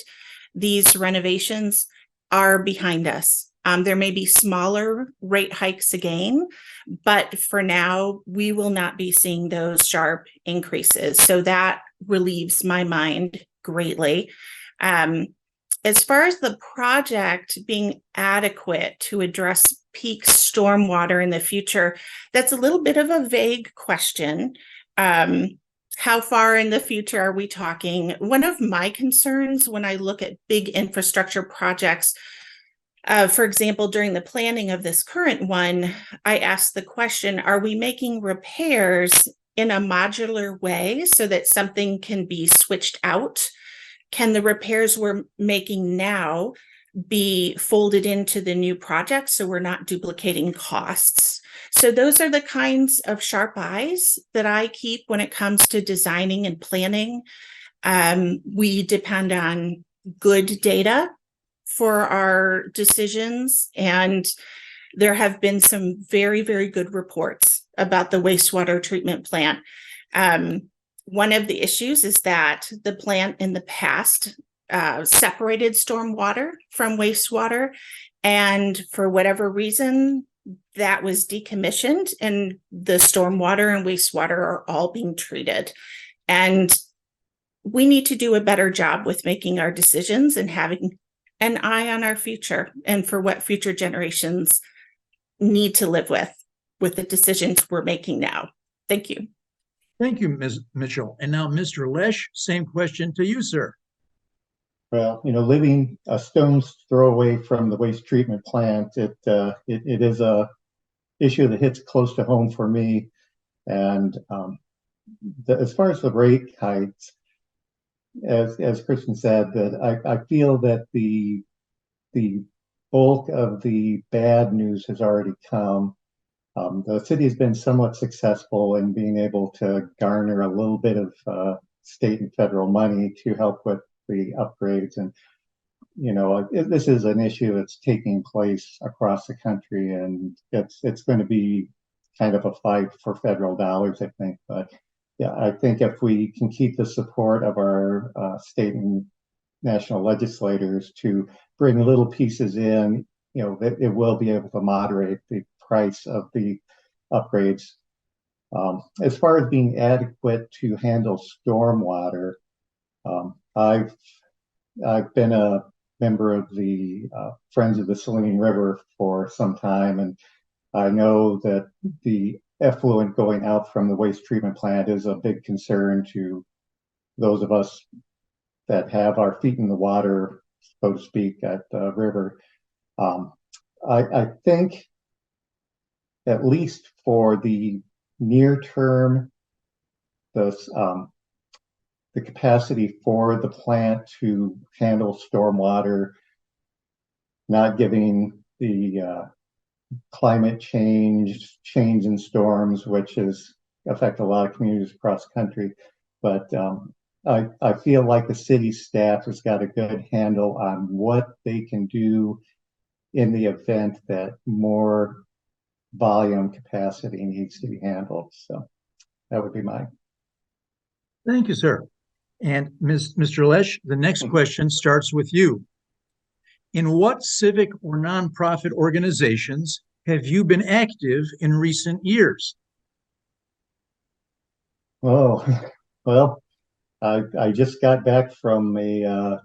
these renovations are behind us. There may be smaller rate hikes again, but for now, we will not be seeing those sharp increases. So that relieves my mind greatly. As far as the project being adequate to address peak stormwater in the future, that's a little bit of a vague question. How far in the future are we talking? One of my concerns when I look at big infrastructure projects, for example, during the planning of this current one, I asked the question, are we making repairs in a modular way so that something can be switched out? Can the repairs we're making now be folded into the new project so we're not duplicating costs? So those are the kinds of sharp eyes that I keep when it comes to designing and planning. We depend on good data for our decisions, and there have been some very, very good reports about the wastewater treatment plant. One of the issues is that the plant in the past separated stormwater from wastewater, and for whatever reason, that was decommissioned, and the stormwater and wastewater are all being treated. And we need to do a better job with making our decisions and having an eye on our future and for what future generations need to live with the decisions we're making now. Thank you. Thank you, Ms. Mitchell. And now, Mr. Lesh, same question to you, sir. Well, living a stone's throw away from the waste treatment plant, it is a issue that hits close to home for me. And as far as the rate hikes, as Kristen said, that I feel that the bulk of the bad news has already come. The city has been somewhat successful in being able to garner a little bit of state and federal money to help with the upgrades. And, this is an issue that's taking place across the country, and it's going to be kind of a fight for federal dollars, I think. But yeah, I think if we can keep the support of our state and national legislators to bring little pieces in, it will be able to moderate the price of the upgrades. As far as being adequate to handle stormwater, I've been a member of the Friends of the Saline River for some time, and I know that the effluent going out from the waste treatment plant is a big concern to those of us that have our feet in the water, so to speak, at the river. I think, at least for the near term, the capacity for the plant to handle stormwater, not giving the climate change in storms, which affect a lot of communities across the country. But I feel like the city staff has got a good handle on what they can do in the event that more volume capacity needs to be handled. So that would be mine. Thank you, sir. And Mr. Lesh, the next question starts with you. In what civic or nonprofit organizations have you been active in recent years? Oh, well, I just got back from a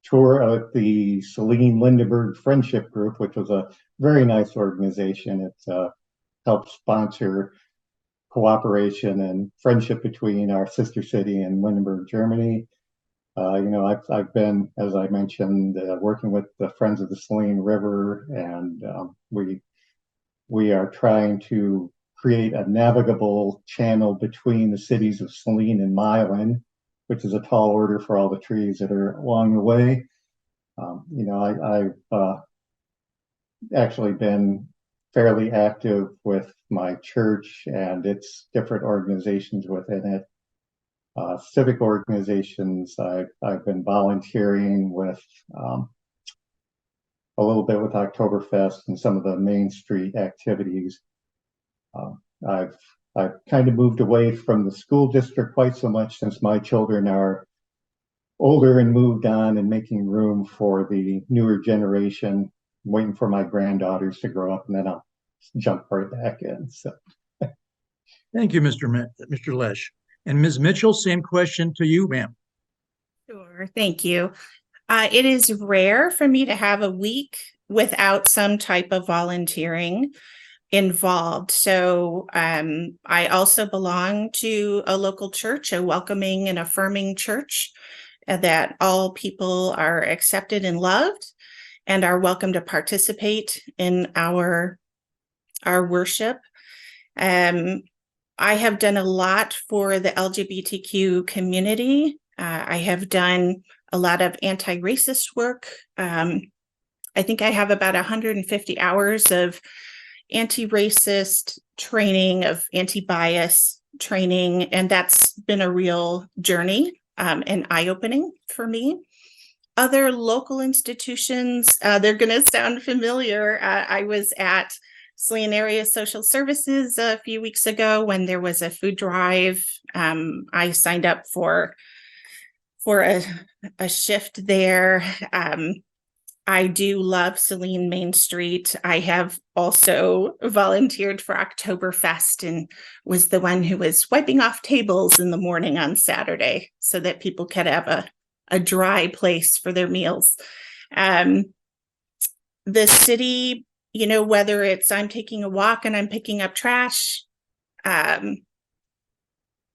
tour of the Saline Lindenberg Friendship Group, which was a very nice organization. It helped sponsor cooperation and friendship between our sister city and Lindenberg, Germany. I've been, as I mentioned, working with the Friends of the Saline River, and we are trying to create a navigable channel between the cities of Saline and Milan, which is a tall order for all the trees that are along the way. I've actually been fairly active with my church and its different organizations within it. Civic organizations, I've been volunteering with a little bit with Oktoberfest and some of the Main Street activities. I've kind of moved away from the school district quite so much since my children are older and moved on and making room for the newer generation. waiting for my granddaughters to grow up, and then I'll jump right back in. So Thank you, Mr. Lesh. And Ms. Mitchell, same question to you, ma'am. Sure, thank you. It is rare for me to have a week without some type of volunteering involved. So I also belong to a local church, a welcoming and affirming church, that all people are accepted and loved and are welcome to participate in our worship. I have done a lot for the LGBTQ community. I have done a lot of anti-racist work. I think I have about 150 hours of anti-racist training, of anti-bias training, and that's been a real journey and eye-opening for me. Other local institutions, they're going to sound familiar. I was at Saline Area Social Services a few weeks ago when there was a food drive. I signed up for a shift there. I do love Saline Main Street. I have also volunteered for Oktoberfest and was the one who was wiping off tables in the morning on Saturday so that people could have a dry place for their meals. The city, you know, whether it's I'm taking a walk and I'm picking up trash,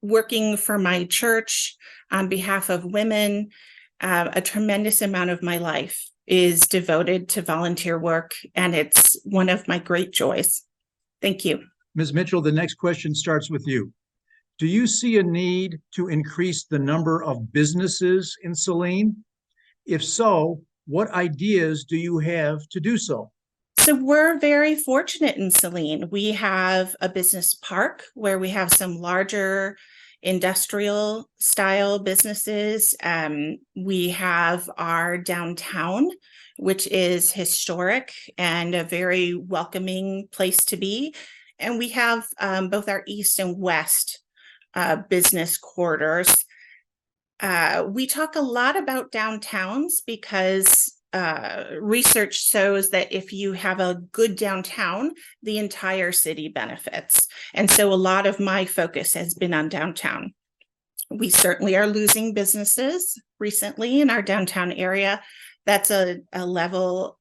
working for my church on behalf of women, a tremendous amount of my life is devoted to volunteer work, and it's one of my great joys. Thank you. Ms. Mitchell, the next question starts with you. Do you see a need to increase the number of businesses in Saline? If so, what ideas do you have to do so? So we're very fortunate in Saline. We have a business park where we have some larger industrial style businesses. We have our downtown, which is historic and a very welcoming place to be. And we have both our east and west business corridors. We talk a lot about downtowns because research shows that if you have a good downtown, the entire city benefits. And so a lot of my focus has been on downtown. We certainly are losing businesses recently in our downtown area. That's a level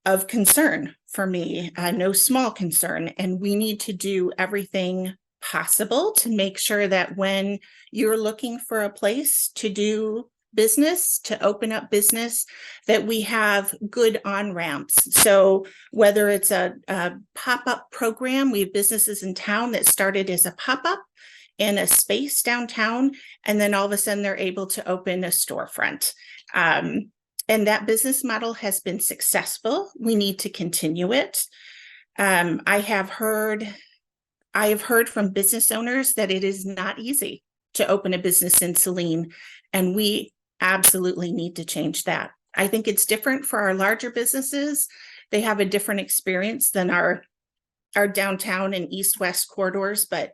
of concern for me, no small concern. And we need to do everything possible to make sure that when you're looking for a place to do business, to open up business, that we have good on-ramps. So whether it's a pop-up program, we have businesses in town that started as a pop-up in a space downtown, and then all of a sudden they're able to open a storefront. And that business model has been successful. We need to continue it. I have heard from business owners that it is not easy to open a business in Saline, and we absolutely need to change that. I think it's different for our larger businesses. They have a different experience than our downtown and east-west corridors, but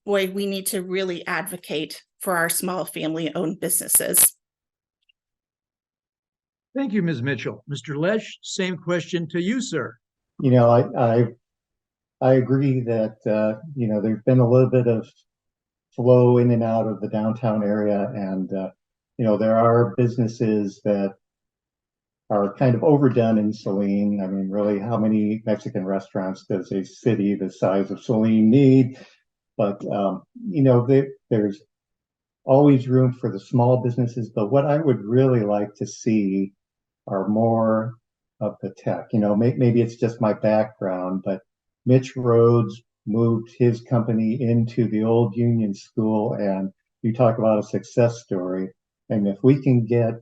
boy, we need to really advocate for our small family-owned businesses. Thank you, Ms. Mitchell. Mr. Lesh, same question to you, sir. You know, I agree that you know, there's been a little bit of flow in and out of the downtown area, and you know, there are businesses that are kind of overdone in Saline. I mean, really, how many Mexican restaurants does a city the size of Saline need? But you know, there's always room for the small businesses. But what I would really like to see are more of the tech. You know, maybe it's just my background, but Mitch Rhodes moved his company into the old Union School, and you talk about a success story. And if we can get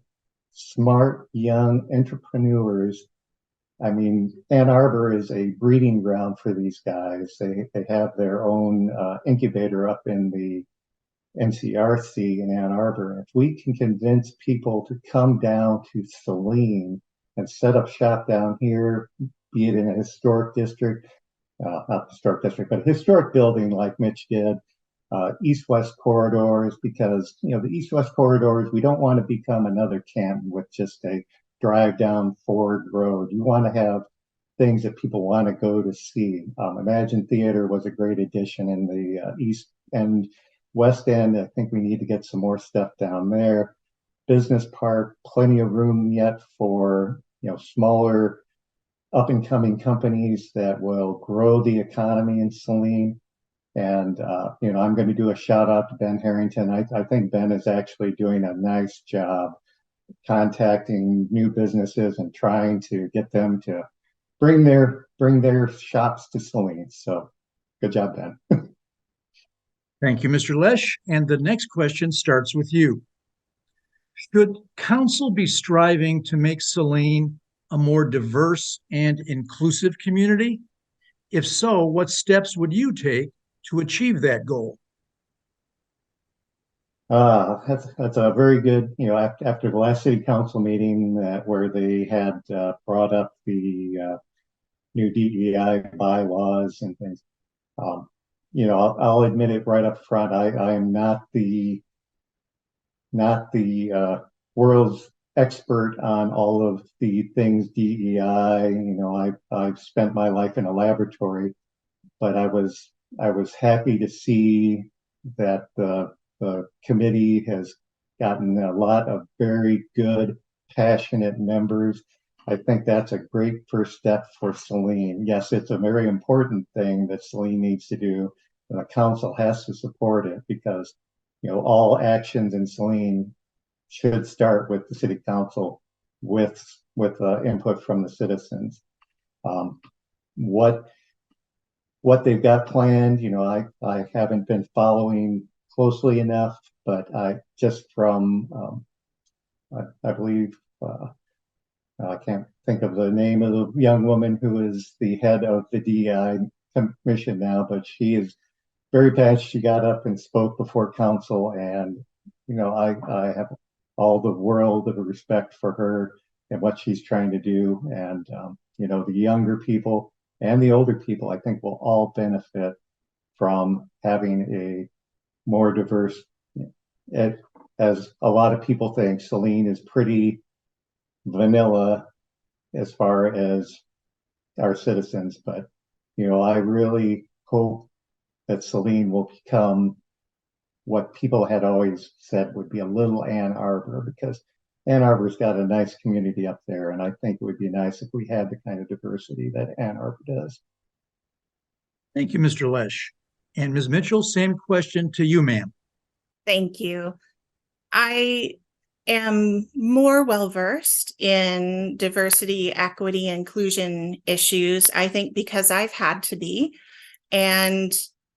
smart young entrepreneurs, I mean, Ann Arbor is a breeding ground for these guys. They have their own incubator up in the NCRC in Ann Arbor. If we can convince people to come down to Saline and set up shop down here, be it in a historic district, not historic district, but a historic building like Mitch did, east-west corridors, because, you know, the east-west corridors, we don't want to become another Canton with just a drive down Ford Road. You want to have things that people want to go to see. Imagine Theater was a great addition in the East End, West End. I think we need to get some more stuff down there. Business Park, plenty of room yet for smaller up and coming companies that will grow the economy in Saline. And I'm going to do a shout out to Ben Harrington. I think Ben is actually doing a nice job contacting new businesses and trying to get them to bring their shops to Saline. So good job, Ben. Thank you, Mr. Lesh. And the next question starts with you. Should council be striving to make Saline a more diverse and inclusive community? If so, what steps would you take to achieve that goal? That's a very good, after the last city council meeting where they had brought up the new DEI bylaws and things. I'll admit it right up front. I am not the world's expert on all of the things DEI. I've spent my life in a laboratory, but I was happy to see that the committee has gotten a lot of very good, passionate members. I think that's a great first step for Saline. Yes, it's a very important thing that Saline needs to do, and the council has to support it because all actions in Saline should start with the city council with input from the citizens. What they've got planned, I haven't been following closely enough, but I just from I believe I can't think of the name of the young woman who is the head of the DEI commission now, but she is very passionate. She got up and spoke before council, and I have all the world of respect for her and what she's trying to do. And the younger people and the older people, I think, will all benefit from having a more diverse. As a lot of people think, Saline is pretty vanilla as far as our citizens, but I really hope that Saline will become what people had always said would be a little Ann Arbor, because Ann Arbor's got a nice community up there, and I think it would be nice if we had the kind of diversity that Ann Arbor does. Thank you, Mr. Lesh. And Ms. Mitchell, same question to you, ma'am. Thank you. I am more well-versed in diversity, equity, inclusion issues, I think because I've had to be. And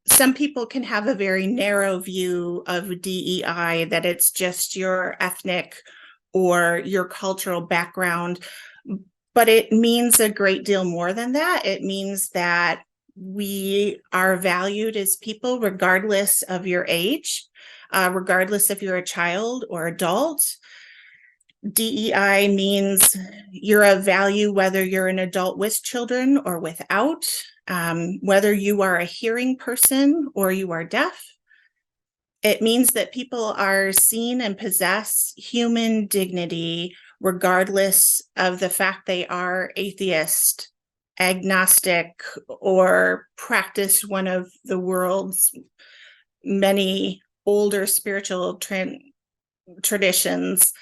some people can have a very narrow view of DEI, that it's just your ethnic or your cultural background, but it means a great deal more than that. It means that we are valued as people regardless of your age, regardless if you're a child or adult. DEI means you're of value whether you're an adult with children or without, whether you are a hearing person or you are deaf. It means that people are seen and possess human dignity regardless of the fact they are atheist, agnostic, or practice one of the world's many older spiritual traditions.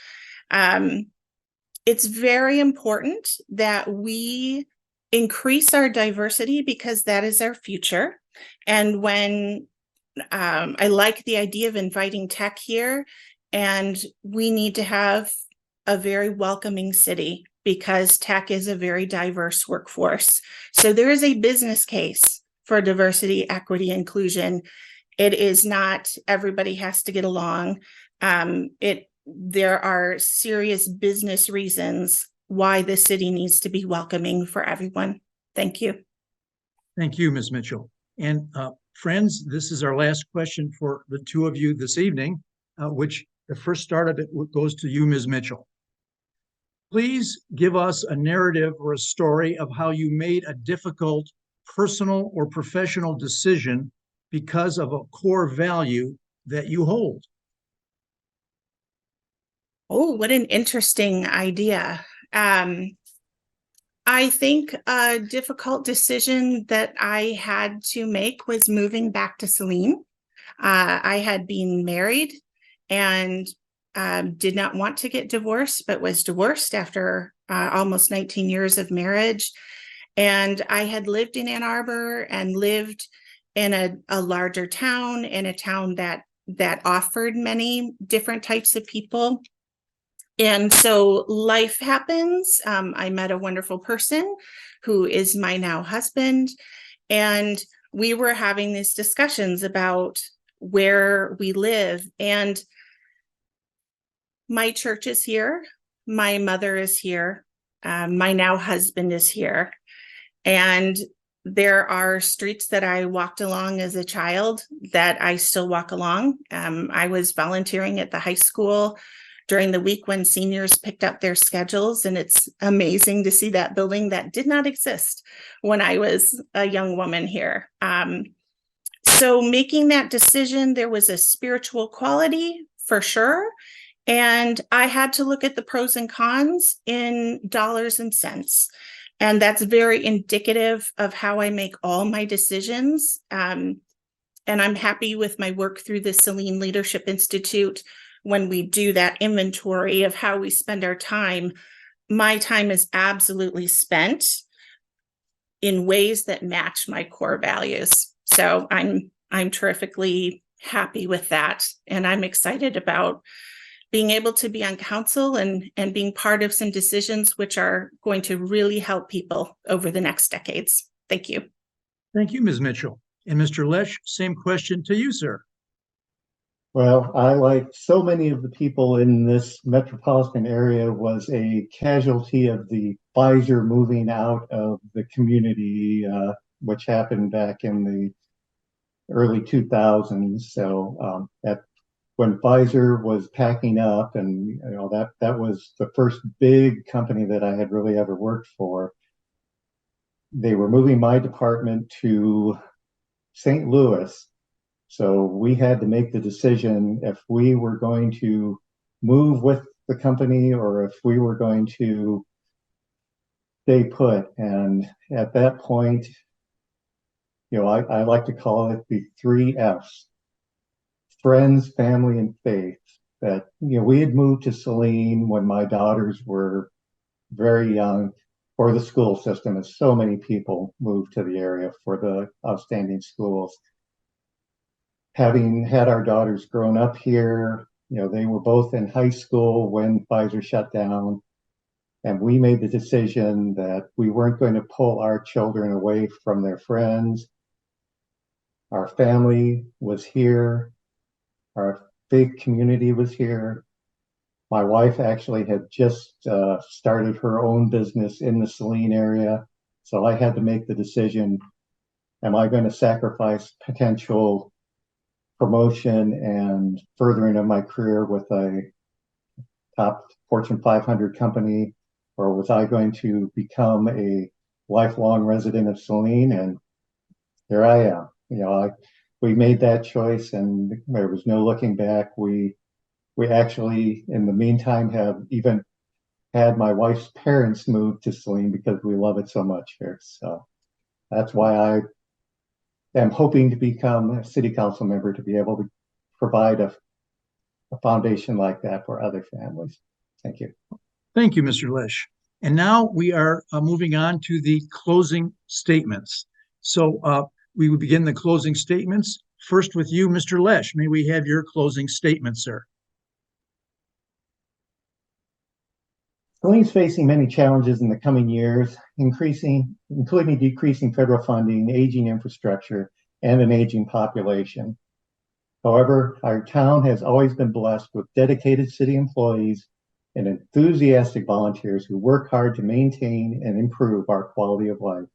It's very important that we increase our diversity because that is our future. And when I like the idea of inviting tech here, and we need to have a very welcoming city because tech is a very diverse workforce. So there is a business case for diversity, equity, inclusion. It is not everybody has to get along. There are serious business reasons why the city needs to be welcoming for everyone. Thank you. Thank you, Ms. Mitchell. And friends, this is our last question for the two of you this evening, which the first start of it goes to you, Ms. Mitchell. Please give us a narrative or a story of how you made a difficult personal or professional decision because of a core value that you hold. Oh, what an interesting idea. I think a difficult decision that I had to make was moving back to Saline. I had been married and did not want to get divorced, but was divorced after almost 19 years of marriage. And I had lived in Ann Arbor and lived in a larger town, in a town that offered many different types of people. And so life happens. I met a wonderful person who is my now husband. And we were having these discussions about where we live. And my church is here. My mother is here. My now husband is here. And there are streets that I walked along as a child that I still walk along. I was volunteering at the high school during the week when seniors picked up their schedules. And it's amazing to see that building that did not exist when I was a young woman here. So making that decision, there was a spiritual quality for sure. And I had to look at the pros and cons in dollars and cents. And that's very indicative of how I make all my decisions. And I'm happy with my work through the Saline Leadership Institute. When we do that inventory of how we spend our time, my time is absolutely spent in ways that match my core values. So I'm terrifically happy with that. And I'm excited about being able to be on council and being part of some decisions which are going to really help people over the next decades. Thank you. Thank you, Ms. Mitchell. And Mr. Lesh, same question to you, sir. Well, I, like so many of the people in this metropolitan area, was a casualty of the Pfizer moving out of the community, which happened back in the early 2000s. So when Pfizer was packing up, and that was the first big company that I had really ever worked for. They were moving my department to St. Louis. So we had to make the decision if we were going to move with the company or if we were going to stay put. And at that point, I like to call it the 3 F's: friends, family, and faith. That, we had moved to Saline when my daughters were very young for the school system, as so many people moved to the area for the outstanding schools. Having had our daughters grown up here, they were both in high school when Pfizer shut down. And we made the decision that we weren't going to pull our children away from their friends. Our family was here. Our faith community was here. My wife actually had just started her own business in the Saline area. So I had to make the decision, am I going to sacrifice potential promotion and furthering of my career with a top Fortune 500 company, or was I going to become a lifelong resident of Saline? And here I am. We made that choice, and there was no looking back. We actually, in the meantime, have even had my wife's parents move to Saline because we love it so much here. So that's why I am hoping to become a city council member, to be able to provide a foundation like that for other families. Thank you. Thank you, Mr. Lesh. And now we are moving on to the closing statements. So we will begin the closing statements. First with you, Mr. Lesh. May we have your closing statement, sir? Saline's facing many challenges in the coming years, including decreasing federal funding, aging infrastructure, and an aging population. However, our town has always been blessed with dedicated city employees and enthusiastic volunteers who work hard to maintain and improve our quality of life.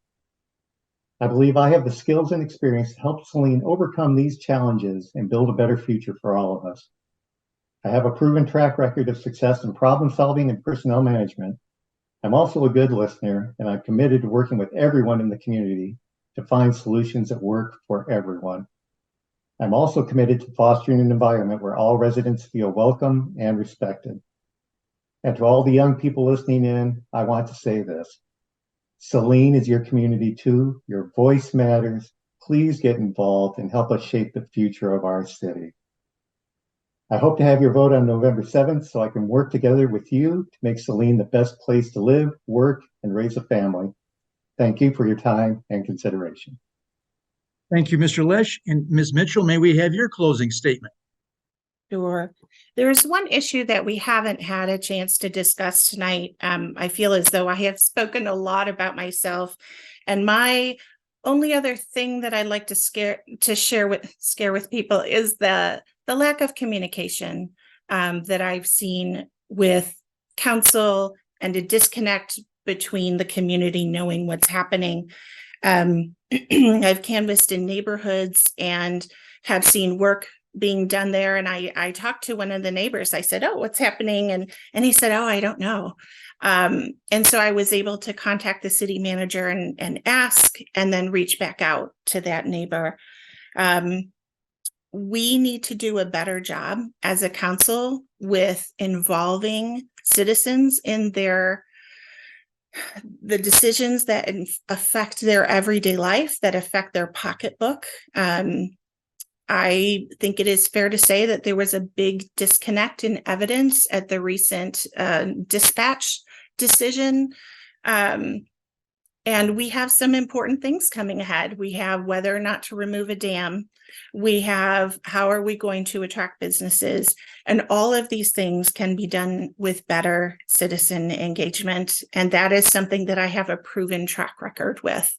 I believe I have the skills and experience to help Saline overcome these challenges and build a better future for all of us. I have a proven track record of success in problem solving and personnel management. I'm also a good listener, and I'm committed to working with everyone in the community to find solutions that work for everyone. I'm also committed to fostering an environment where all residents feel welcome and respected. And to all the young people listening in, I want to say this. Saline is your community too. Your voice matters. Please get involved and help us shape the future of our city. I hope to have your vote on November 7th so I can work together with you to make Saline the best place to live, work, and raise a family. Thank you for your time and consideration. Thank you, Mr. Lesh. And Ms. Mitchell, may we have your closing statement? Sure. There's one issue that we haven't had a chance to discuss tonight. I feel as though I have spoken a lot about myself, and my only other thing that I'd like to share with people is the lack of communication that I've seen with council and a disconnect between the community knowing what's happening. I've canvassed in neighborhoods and have seen work being done there. And I talked to one of the neighbors. I said, "Oh, what's happening?" And he said, "Oh, I don't know." And so I was able to contact the city manager and ask, and then reach back out to that neighbor. We need to do a better job as a council with involving citizens in the decisions that affect their everyday life, that affect their pocketbook. I think it is fair to say that there was a big disconnect in evidence at the recent dispatch decision. And we have some important things coming ahead. We have whether or not to remove a dam. We have how are we going to attract businesses? And all of these things can be done with better citizen engagement. And that is something that I have a proven track record with.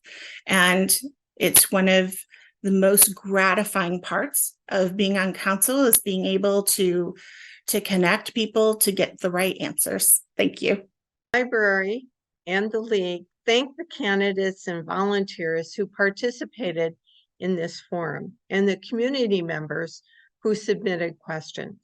And it's one of the most gratifying parts of being on council is being able to connect people to get the right answers. Thank you. Library and the league thank the candidates and volunteers who participated in this forum and the community members who submitted questions.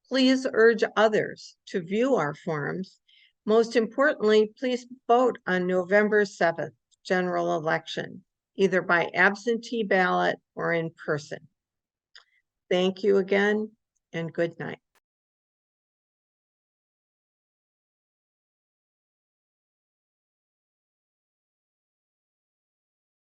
Please urge others to view our forums. Most importantly, please vote on November 7th general election, either by absentee ballot or in person. Thank you again, and good night.